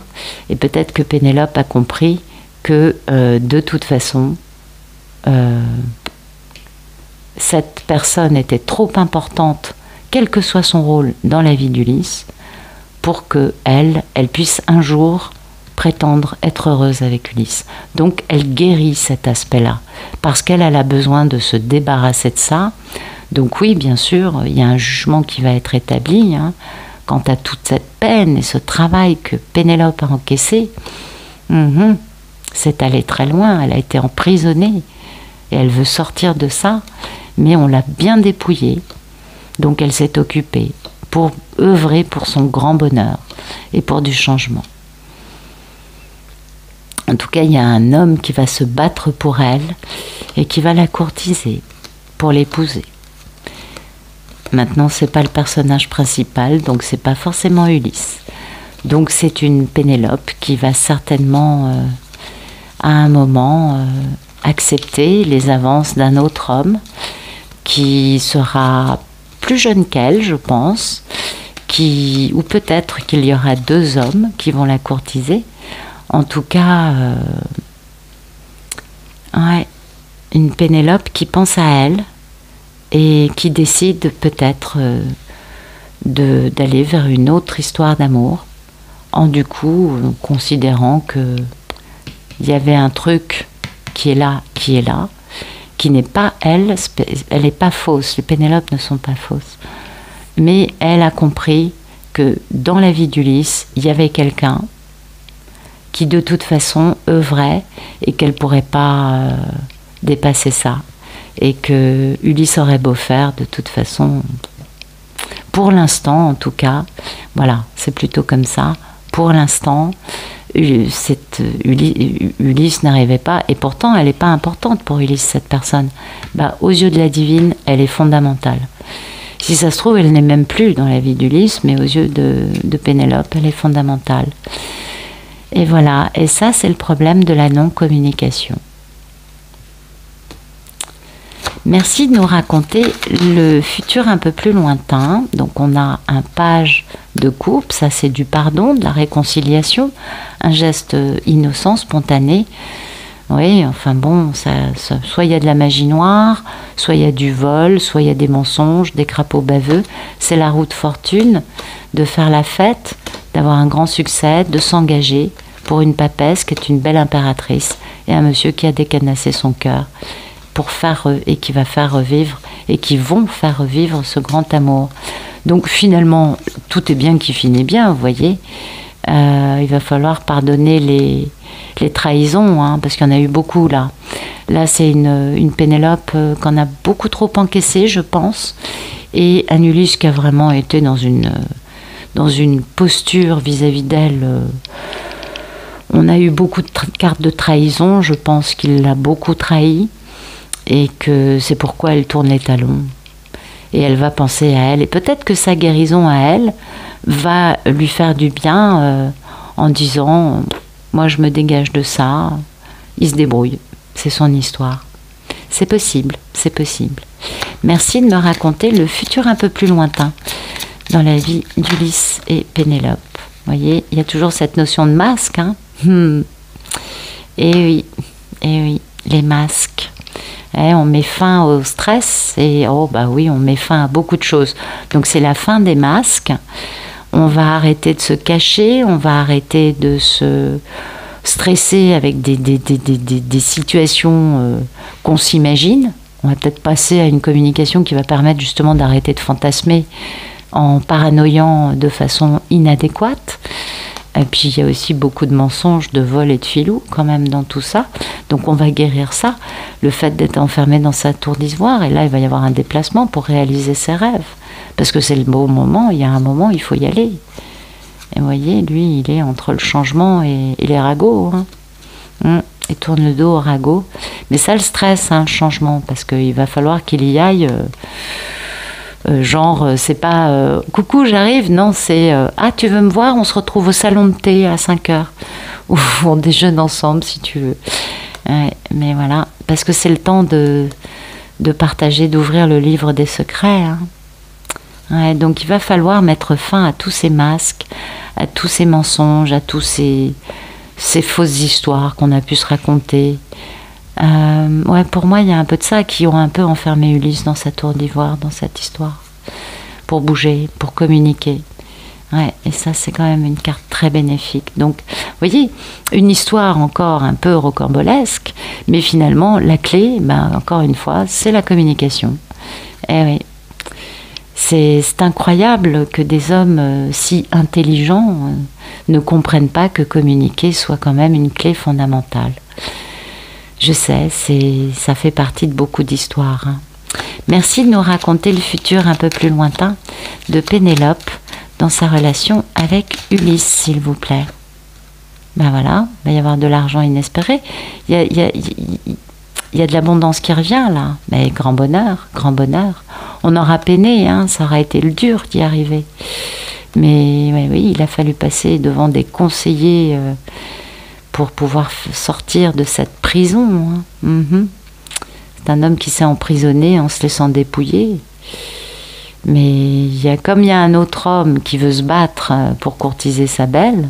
et peut-être que Pénélope a compris que de toute façon, cette personne était trop importante, quel que soit son rôle dans la vie d'Ulysse, pour qu'elle puisse un jour prétendre être heureuse avec Ulysse. Donc elle guérit cet aspect-là, parce qu'elle a besoin de se débarrasser de ça. Donc oui, bien sûr, il y a un jugement qui va être établi quant à toute cette peine et ce travail que Pénélope a encaissé. C'est allé très loin, elle a été emprisonnée et elle veut sortir de ça, mais on l'a bien dépouillée, donc elle s'est occupée pour œuvrer pour son grand bonheur et pour du changement. En tout cas, il y a un homme qui va se battre pour elle et qui va la courtiser pour l'épouser. Maintenant, c'est pas le personnage principal, donc c'est pas forcément Ulysse. Donc c'est une Pénélope qui va certainement à un moment accepter les avances d'un autre homme qui sera plus jeune qu'elle, je pense, ou peut-être qu'il y aura 2 hommes qui vont la courtiser. En tout cas, une Pénélope qui pense à elle et qui décide peut-être d'aller vers une autre histoire d'amour, en du coup considérant que il y avait un truc qui est là, qui n'est pas elle n'est pas fausse, les Pénélopes ne sont pas fausses, mais elle a compris que dans la vie d'Ulysse, il y avait quelqu'un qui de toute façon œuvrait et qu'elle ne pourrait pas dépasser ça, et que Ulysse aurait beau faire, de toute façon, pour l'instant en tout cas, voilà, c'est plutôt comme ça, pour l'instant, Ulysse n'arrivait pas, et pourtant elle n'est pas importante pour Ulysse, cette personne. Aux yeux de la divine, elle est fondamentale. Si ça se trouve, elle n'est même plus dans la vie d'Ulysse, mais aux yeux de Pénélope, elle est fondamentale. Et voilà, et ça c'est le problème de la non-communication. Merci de nous raconter le futur un peu plus lointain. Donc on a un page de coupe, ça c'est du pardon, de la réconciliation, un geste innocent, spontané. Oui, enfin bon, soit il y a de la magie noire, soit il y a du vol, soit il y a des mensonges, des crapauds baveux. C'est la roue de fortune de faire la fête, d'avoir un grand succès, de s'engager pour une papesse qui est une belle impératrice et un monsieur qui a décanassé son cœur pour faire et qui va faire revivre et qui vont faire revivre ce grand amour. Donc finalement, tout est bien qui finit bien, vous voyez. Il va falloir pardonner les trahisons, hein, parce qu'il y en a eu beaucoup là. Là, c'est une Pénélope qu'on a beaucoup trop encaissée, je pense, et un Ulysse qui a vraiment été dans une posture vis-à-vis d'elle. On a eu beaucoup de cartes de trahison, je pense qu'il l'a beaucoup trahi, et que c'est pourquoi elle tourne les talons. Et elle va penser à elle, et peut-être que sa guérison à elle va lui faire du bien en disant « moi je me dégage de ça », il se débrouille, c'est son histoire. C'est possible, c'est possible. Merci de me raconter le futur un peu plus lointain dans la vie d'Ulysse et Pénélope. Vous voyez, il y a toujours cette notion de masque, hein. Et oui, les masques. On met fin au stress et oh bah oui, on met fin à beaucoup de choses. Donc c'est la fin des masques. On va arrêter de se cacher, on va arrêter de se stresser avec des situations qu'on s'imagine. On va peut-être passer à une communication qui va permettre justement d'arrêter de fantasmer en paranoïant de façon inadéquate. Et puis il y a aussi beaucoup de mensonges, de vols et de filous quand même dans tout ça. Donc on va guérir ça, le fait d'être enfermé dans sa tour d'ivoire. Et là il va y avoir un déplacement pour réaliser ses rêves. Parce que c'est le beau moment, il y a un moment il faut y aller. Et vous voyez, lui il est entre le changement et les ragots. Hein. Il tourne le dos aux ragots. Mais ça le stress, hein, le changement, parce qu'il va falloir qu'il y aille... genre, c'est pas coucou, j'arrive, non, c'est ah, tu veux me voir, on se retrouve au salon de thé à 5h. Ou on déjeune ensemble si tu veux. Mais voilà, parce que c'est le temps de partager, d'ouvrir le livre des secrets. Hein. Donc il va falloir mettre fin à tous ces masques, à tous ces mensonges, à tous ces fausses histoires qu'on a pu se raconter. Pour moi, il y a un peu de ça qui ont un peu enfermé Ulysse dans sa tour d'ivoire, dans cette histoire, pour bouger, pour communiquer. Et ça, c'est quand même une carte très bénéfique. Donc, vous voyez, une histoire encore un peu rocambolesque, mais finalement, la clé, encore une fois, c'est la communication. Oui, c'est incroyable que des hommes si intelligents ne comprennent pas que communiquer soit quand même une clé fondamentale. Je sais, ça fait partie de beaucoup d'histoires. Hein. Merci de nous raconter le futur un peu plus lointain de Pénélope dans sa relation avec Ulysse, s'il vous plaît. Ben voilà, il va y avoir de l'argent inespéré. Il y a de l'abondance qui revient là. Mais grand bonheur, grand bonheur. On aura peiné, hein, ça aura été le dur d'y arriver. Mais oui, il a fallu passer devant des conseillers... pour pouvoir sortir de cette prison. Hein. C'est un homme qui s'est emprisonné en se laissant dépouiller. Mais comme il y a un autre homme qui veut se battre pour courtiser sa belle,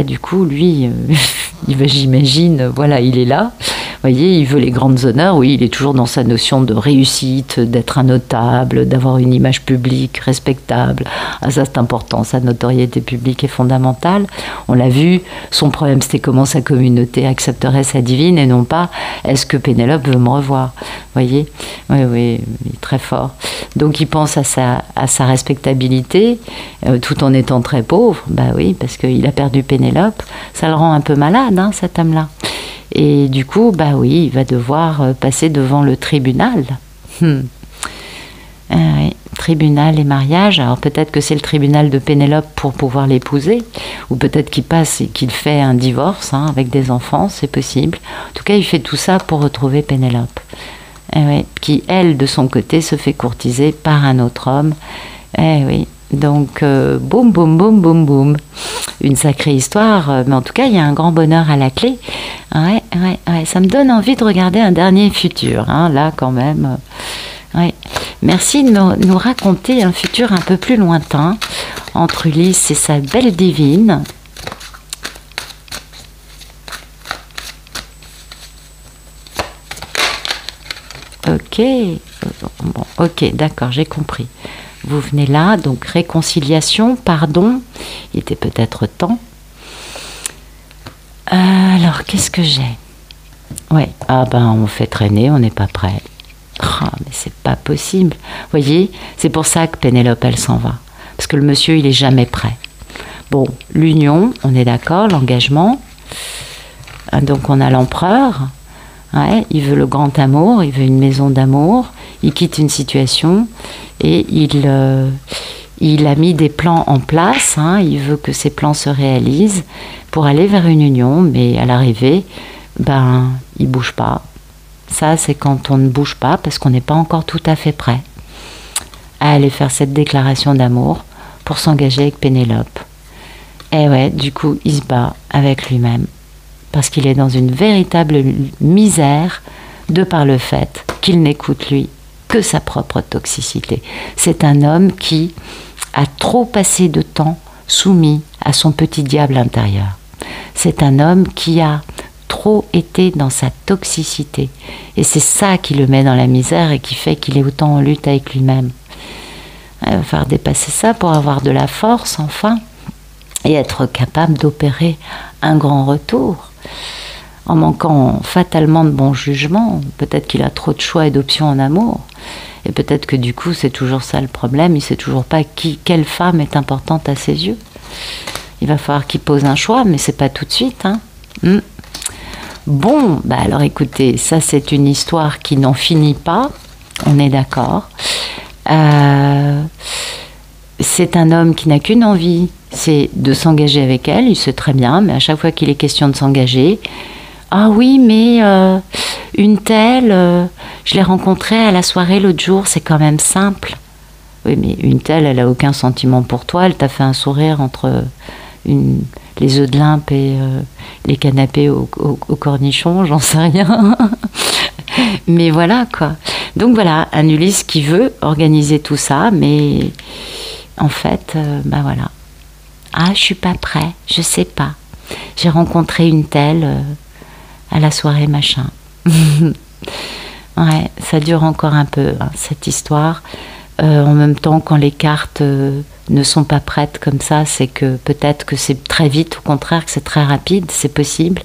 du coup, lui, j'imagine, voilà, il est là. Vous voyez, il veut les grandes honneurs, oui, il est toujours dans sa notion de réussite, d'être un notable, d'avoir une image publique respectable. Ah, ça c'est important, sa notoriété publique est fondamentale. On l'a vu, son problème c'était comment sa communauté accepterait sa divine et non pas est-ce que Pénélope veut me revoir. Vous voyez, oui, il est très fort. Donc il pense à sa respectabilité tout en étant très pauvre. Oui, parce qu'il a perdu Pénélope, ça le rend un peu malade, hein, cet homme-là. Et du coup, oui, il va devoir passer devant le tribunal. Oui, tribunal et mariage. Alors peut-être que c'est le tribunal de Pénélope pour pouvoir l'épouser, ou peut-être qu'il passe et qu'il fait un divorce avec des enfants, c'est possible. En tout cas, il fait tout ça pour retrouver Pénélope. oui, qui, elle, de son côté, se fait courtiser par un autre homme. Eh oui, donc boum, boum, boum, boum, boum. Une sacrée histoire, mais en tout cas, il y a un grand bonheur à la clé. Ouais, ouais, ouais, ça me donne envie de regarder un dernier futur, hein, là, quand même. Ouais. Merci de nous raconter un futur un peu plus lointain entre Ulysse et sa belle divine. Ok, bon, ok, d'accord, j'ai compris. Vous venez là, donc réconciliation, pardon, il était peut-être temps. Alors, qu'est-ce que j'ai? Ouais, ah ben on fait traîner, on n'est pas prêt. Oh, mais c'est pas possible. Vous voyez, c'est pour ça que Pénélope, elle s'en va. Parce que le monsieur, il est jamais prêt. Bon, l'union, on est d'accord, l'engagement. Donc on a l'empereur. Ouais, il veut le grand amour, il veut une maison d'amour, il quitte une situation et il a mis des plans en place, hein, il veut que ces plans se réalisent pour aller vers une union, mais à l'arrivée, ben, il ne bouge pas. Ça, c'est quand on ne bouge pas parce qu'on n'est pas encore tout à fait prêt à aller faire cette déclaration d'amour pour s'engager avec Pénélope. Et ouais, du coup, il se bat avec lui-même. Parce qu'il est dans une véritable misère de par le fait qu'il n'écoute lui que sa propre toxicité. C'est un homme qui a trop passé de temps soumis à son petit diable intérieur. C'est un homme qui a trop été dans sa toxicité. Et c'est ça qui le met dans la misère et qui fait qu'il est autant en lutte avec lui-même. Il va falloir dépasser ça pour avoir de la force, enfin, et être capable d'opérer un grand retour. En manquant fatalement de bon jugement, peut-être qu'il a trop de choix et d'options en amour. Et peut-être que du coup, c'est toujours ça le problème. Il ne sait toujours pas quelle femme est importante à ses yeux. Il va falloir qu'il pose un choix, mais c'est pas tout de suite. Hein. Bon, bah alors écoutez, ça c'est une histoire qui n'en finit pas. On est d'accord. C'est un homme qui n'a qu'une envie, c'est de s'engager avec elle. Il sait très bien, mais à chaque fois qu'il est question de s'engager, ah oui, mais une telle, je l'ai rencontrée à la soirée l'autre jour, c'est quand même simple. Oui, mais une telle, elle n'a aucun sentiment pour toi, elle t'a fait un sourire entre les œufs de limpe et les canapés au cornichon, j'en sais rien. Mais voilà, quoi. Donc voilà, un Ulysse qui veut organiser tout ça, mais en fait, ben voilà. Ah, je suis pas prêt, je sais pas. J'ai rencontré une telle à la soirée machin. Ouais, ça dure encore un peu, hein, cette histoire. En même temps, quand les cartes ne sont pas prêtes comme ça, c'est que peut-être que c'est très vite, au contraire, que c'est très rapide, c'est possible.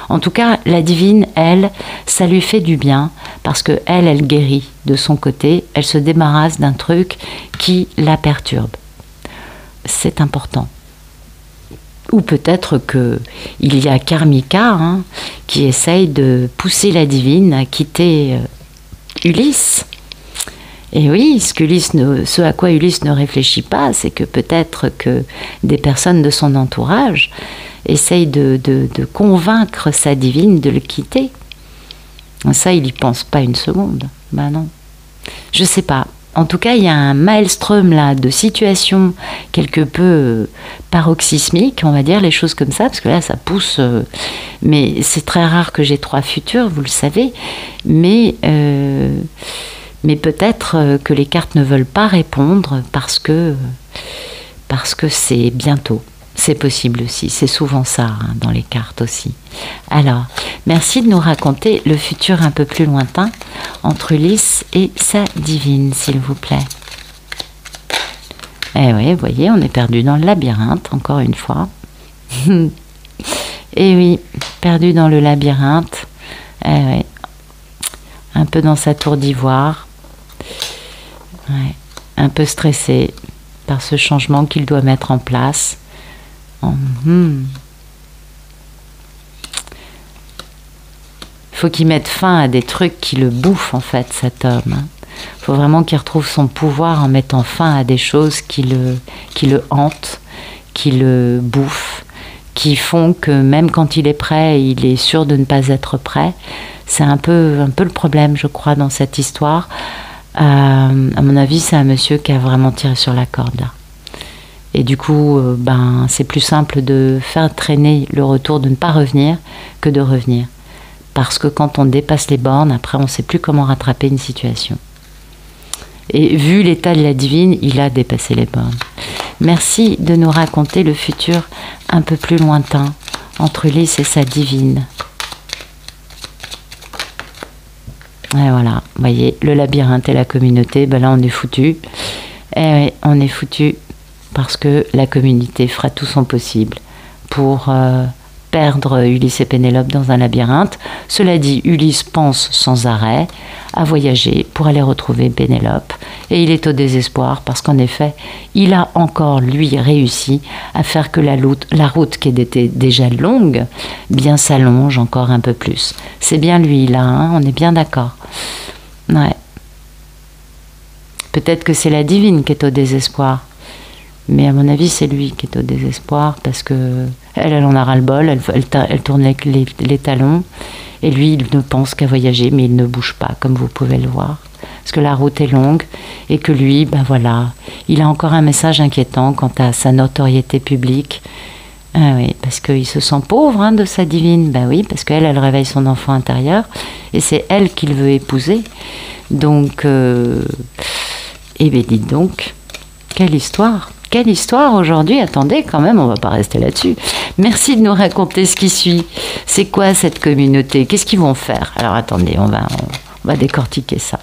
En tout cas, la divine, elle, ça lui fait du bien, parce que elle guérit de son côté, elle se débarrasse d'un truc qui la perturbe. C'est important. Ou peut-être qu'il y a Karmika, hein, qui essaye de pousser la divine à quitter Ulysse. Et oui, ce à quoi Ulysse ne réfléchit pas, c'est que peut-être que des personnes de son entourage essayent de convaincre sa divine de le quitter. Ça, il n'y pense pas une seconde. Ben non. Je sais pas. En tout cas, il y a un maelstrom là de situations quelque peu paroxysmiques, on va dire, les choses comme ça, parce que là, ça pousse. Mais c'est très rare que j'ai 3 futurs, vous le savez. Mais peut-être que les cartes ne veulent pas répondre parce que c'est bientôt. C'est possible aussi, c'est souvent ça, hein, dans les cartes aussi. Alors, merci de nous raconter le futur un peu plus lointain entre Ulysse et sa divine, s'il vous plaît. Eh oui, vous voyez, on est perdu dans le labyrinthe, encore une fois. Eh oui, perdu dans le labyrinthe. Eh oui, un peu dans sa tour d'ivoire. Ouais, un peu stressé par ce changement qu'il doit mettre en place. Faut qu'il mette fin à des trucs qui le bouffent, en fait, cet homme. Faut vraiment qu'il retrouve son pouvoir en mettant fin à des choses qui le hantent, qui le bouffent, qui font que même quand il est prêt, il est sûr de ne pas être prêt. C'est un peu le problème, je crois, dans cette histoire. À mon avis, c'est un monsieur qui a vraiment tiré sur la corde, là. Et du coup, c'est plus simple de faire traîner le retour, de ne pas revenir, que de revenir. Parce que quand on dépasse les bornes, après, on ne sait plus comment rattraper une situation. Et vu l'état de la divine, il a dépassé les bornes. Merci de nous raconter le futur un peu plus lointain, entre Ulysse et sa divine. Et voilà, vous voyez, le labyrinthe et la communauté, là on est foutu. Et oui, on est foutu parce que la communauté fera tout son possible pour perdre Ulysse et Pénélope dans un labyrinthe. Cela dit, Ulysse pense sans arrêt à voyager pour aller retrouver Pénélope. Et il est au désespoir parce qu'en effet, il a encore, lui, réussi à faire que la route qui était déjà longue, bien s'allonge encore un peu plus. C'est bien lui, là, hein, on est bien d'accord. Ouais. Peut-être que c'est la divine qui est au désespoir. Mais à mon avis, c'est lui qui est au désespoir parce que elle en a ras-le-bol, elle tourne les talons. Et lui, il ne pense qu'à voyager, mais il ne bouge pas, comme vous pouvez le voir. Parce que la route est longue et que lui, voilà, il a encore un message inquiétant quant à sa notoriété publique. Ah oui, parce qu'il se sent pauvre, hein, de sa divine. Oui, parce qu'elle, elle réveille son enfant intérieur et c'est elle qu'il veut épouser. Donc, dites donc, quelle histoire! Quelle histoire aujourd'hui. Attendez, quand même, on ne va pas rester là-dessus. Merci de nous raconter ce qui suit. C'est quoi cette communauté? Qu'est-ce qu'ils vont faire? Alors attendez, on va décortiquer ça.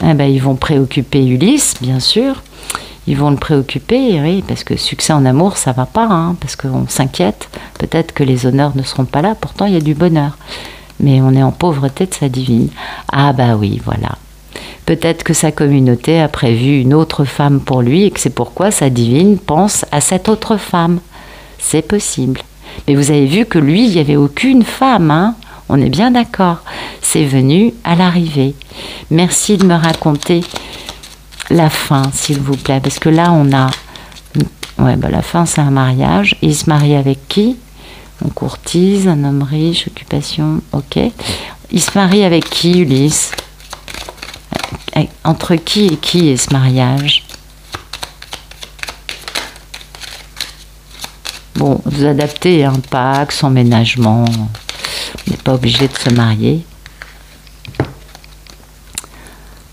Ils vont préoccuper Ulysse, bien sûr. Ils vont le préoccuper, oui, parce que succès en amour, ça va pas, hein, parce qu'on s'inquiète. Peut-être que les honneurs ne seront pas là, pourtant il y a du bonheur. Mais on est en pauvreté de sa divine. Ah oui, voilà. Peut-être que sa communauté a prévu une autre femme pour lui et que c'est pourquoi sa divine pense à cette autre femme. C'est possible. Mais vous avez vu que lui, il n'y avait aucune femme, hein? On est bien d'accord. C'est venu à l'arrivée. Merci de me raconter la fin, s'il vous plaît. Parce que là, on a... la fin, c'est un mariage. Et il se marie avec qui? On courtise, un homme riche, occupation, ok. Il se marie avec qui, Ulysse? Entre qui et qui est ce mariage? Bon, vous adaptez un Pax, emménagement. On n'est pas obligé de se marier.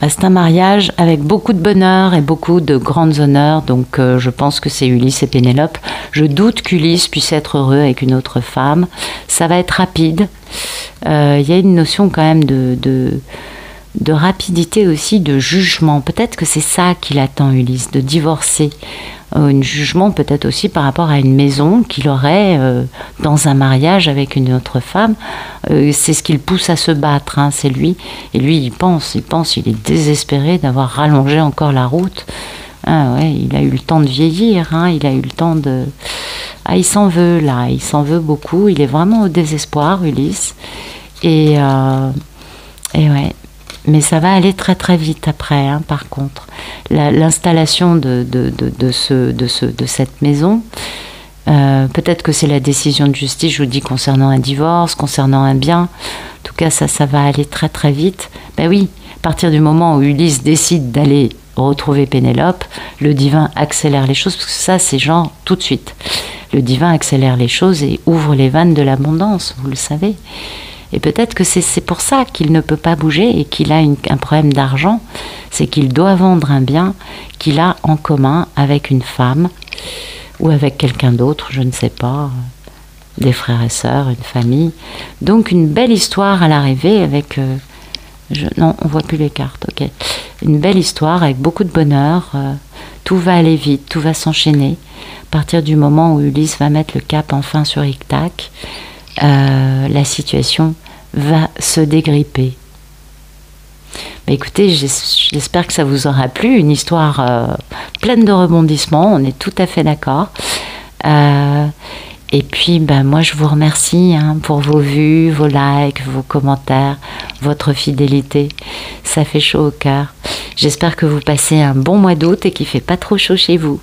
C'est un mariage avec beaucoup de bonheur et beaucoup de grandes honneurs. Donc je pense que c'est Ulysse et Pénélope. Je doute qu'Ulysse puisse être heureux avec une autre femme. Ça va être rapide. Il y a une notion quand même de rapidité aussi, de jugement. Peut-être que c'est ça qu'il attend, Ulysse, de divorcer. Un jugement peut-être aussi par rapport à une maison qu'il aurait dans un mariage avec une autre femme. C'est ce qui le pousse à se battre, hein, c'est lui. Et lui, il est désespéré d'avoir rallongé encore la route. Ah ouais, il a eu le temps de vieillir, hein, il a eu le temps de... Ah, il s'en veut, là, il s'en veut beaucoup. Il est vraiment au désespoir, Ulysse. Et ouais... Mais ça va aller très très vite après, hein, par contre. L'installation de cette maison, peut-être que c'est la décision de justice, je vous dis, concernant un divorce, concernant un bien. En tout cas, ça va aller très très vite. Oui, à partir du moment où Ulysse décide d'aller retrouver Pénélope, le divin accélère les choses, parce que ça, c'est genre tout de suite. Le divin accélère les choses et ouvre les vannes de l'abondance, vous le savez. Et peut-être que c'est pour ça qu'il ne peut pas bouger et qu'il a un problème d'argent. C'est qu'il doit vendre un bien qu'il a en commun avec une femme ou avec quelqu'un d'autre, je ne sais pas, des frères et sœurs, une famille. Donc une belle histoire à l'arrivée avec... non, on voit plus les cartes, ok. Une belle histoire avec beaucoup de bonheur. Tout va aller vite, tout va s'enchaîner. À partir du moment où Ulysse va mettre le cap enfin sur Ithaque, la situation va se dégripper. Écoutez, j'espère que ça vous aura plu. Une histoire pleine de rebondissements, on est tout à fait d'accord. Et puis, moi, je vous remercie, hein, pour vos vues, vos likes, vos commentaires, votre fidélité. Ça fait chaud au cœur. J'espère que vous passez un bon mois d'août et qu'il ne fait pas trop chaud chez vous.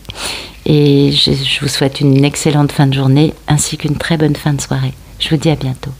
Et je vous souhaite une excellente fin de journée ainsi qu'une très bonne fin de soirée. Je vous dis à bientôt.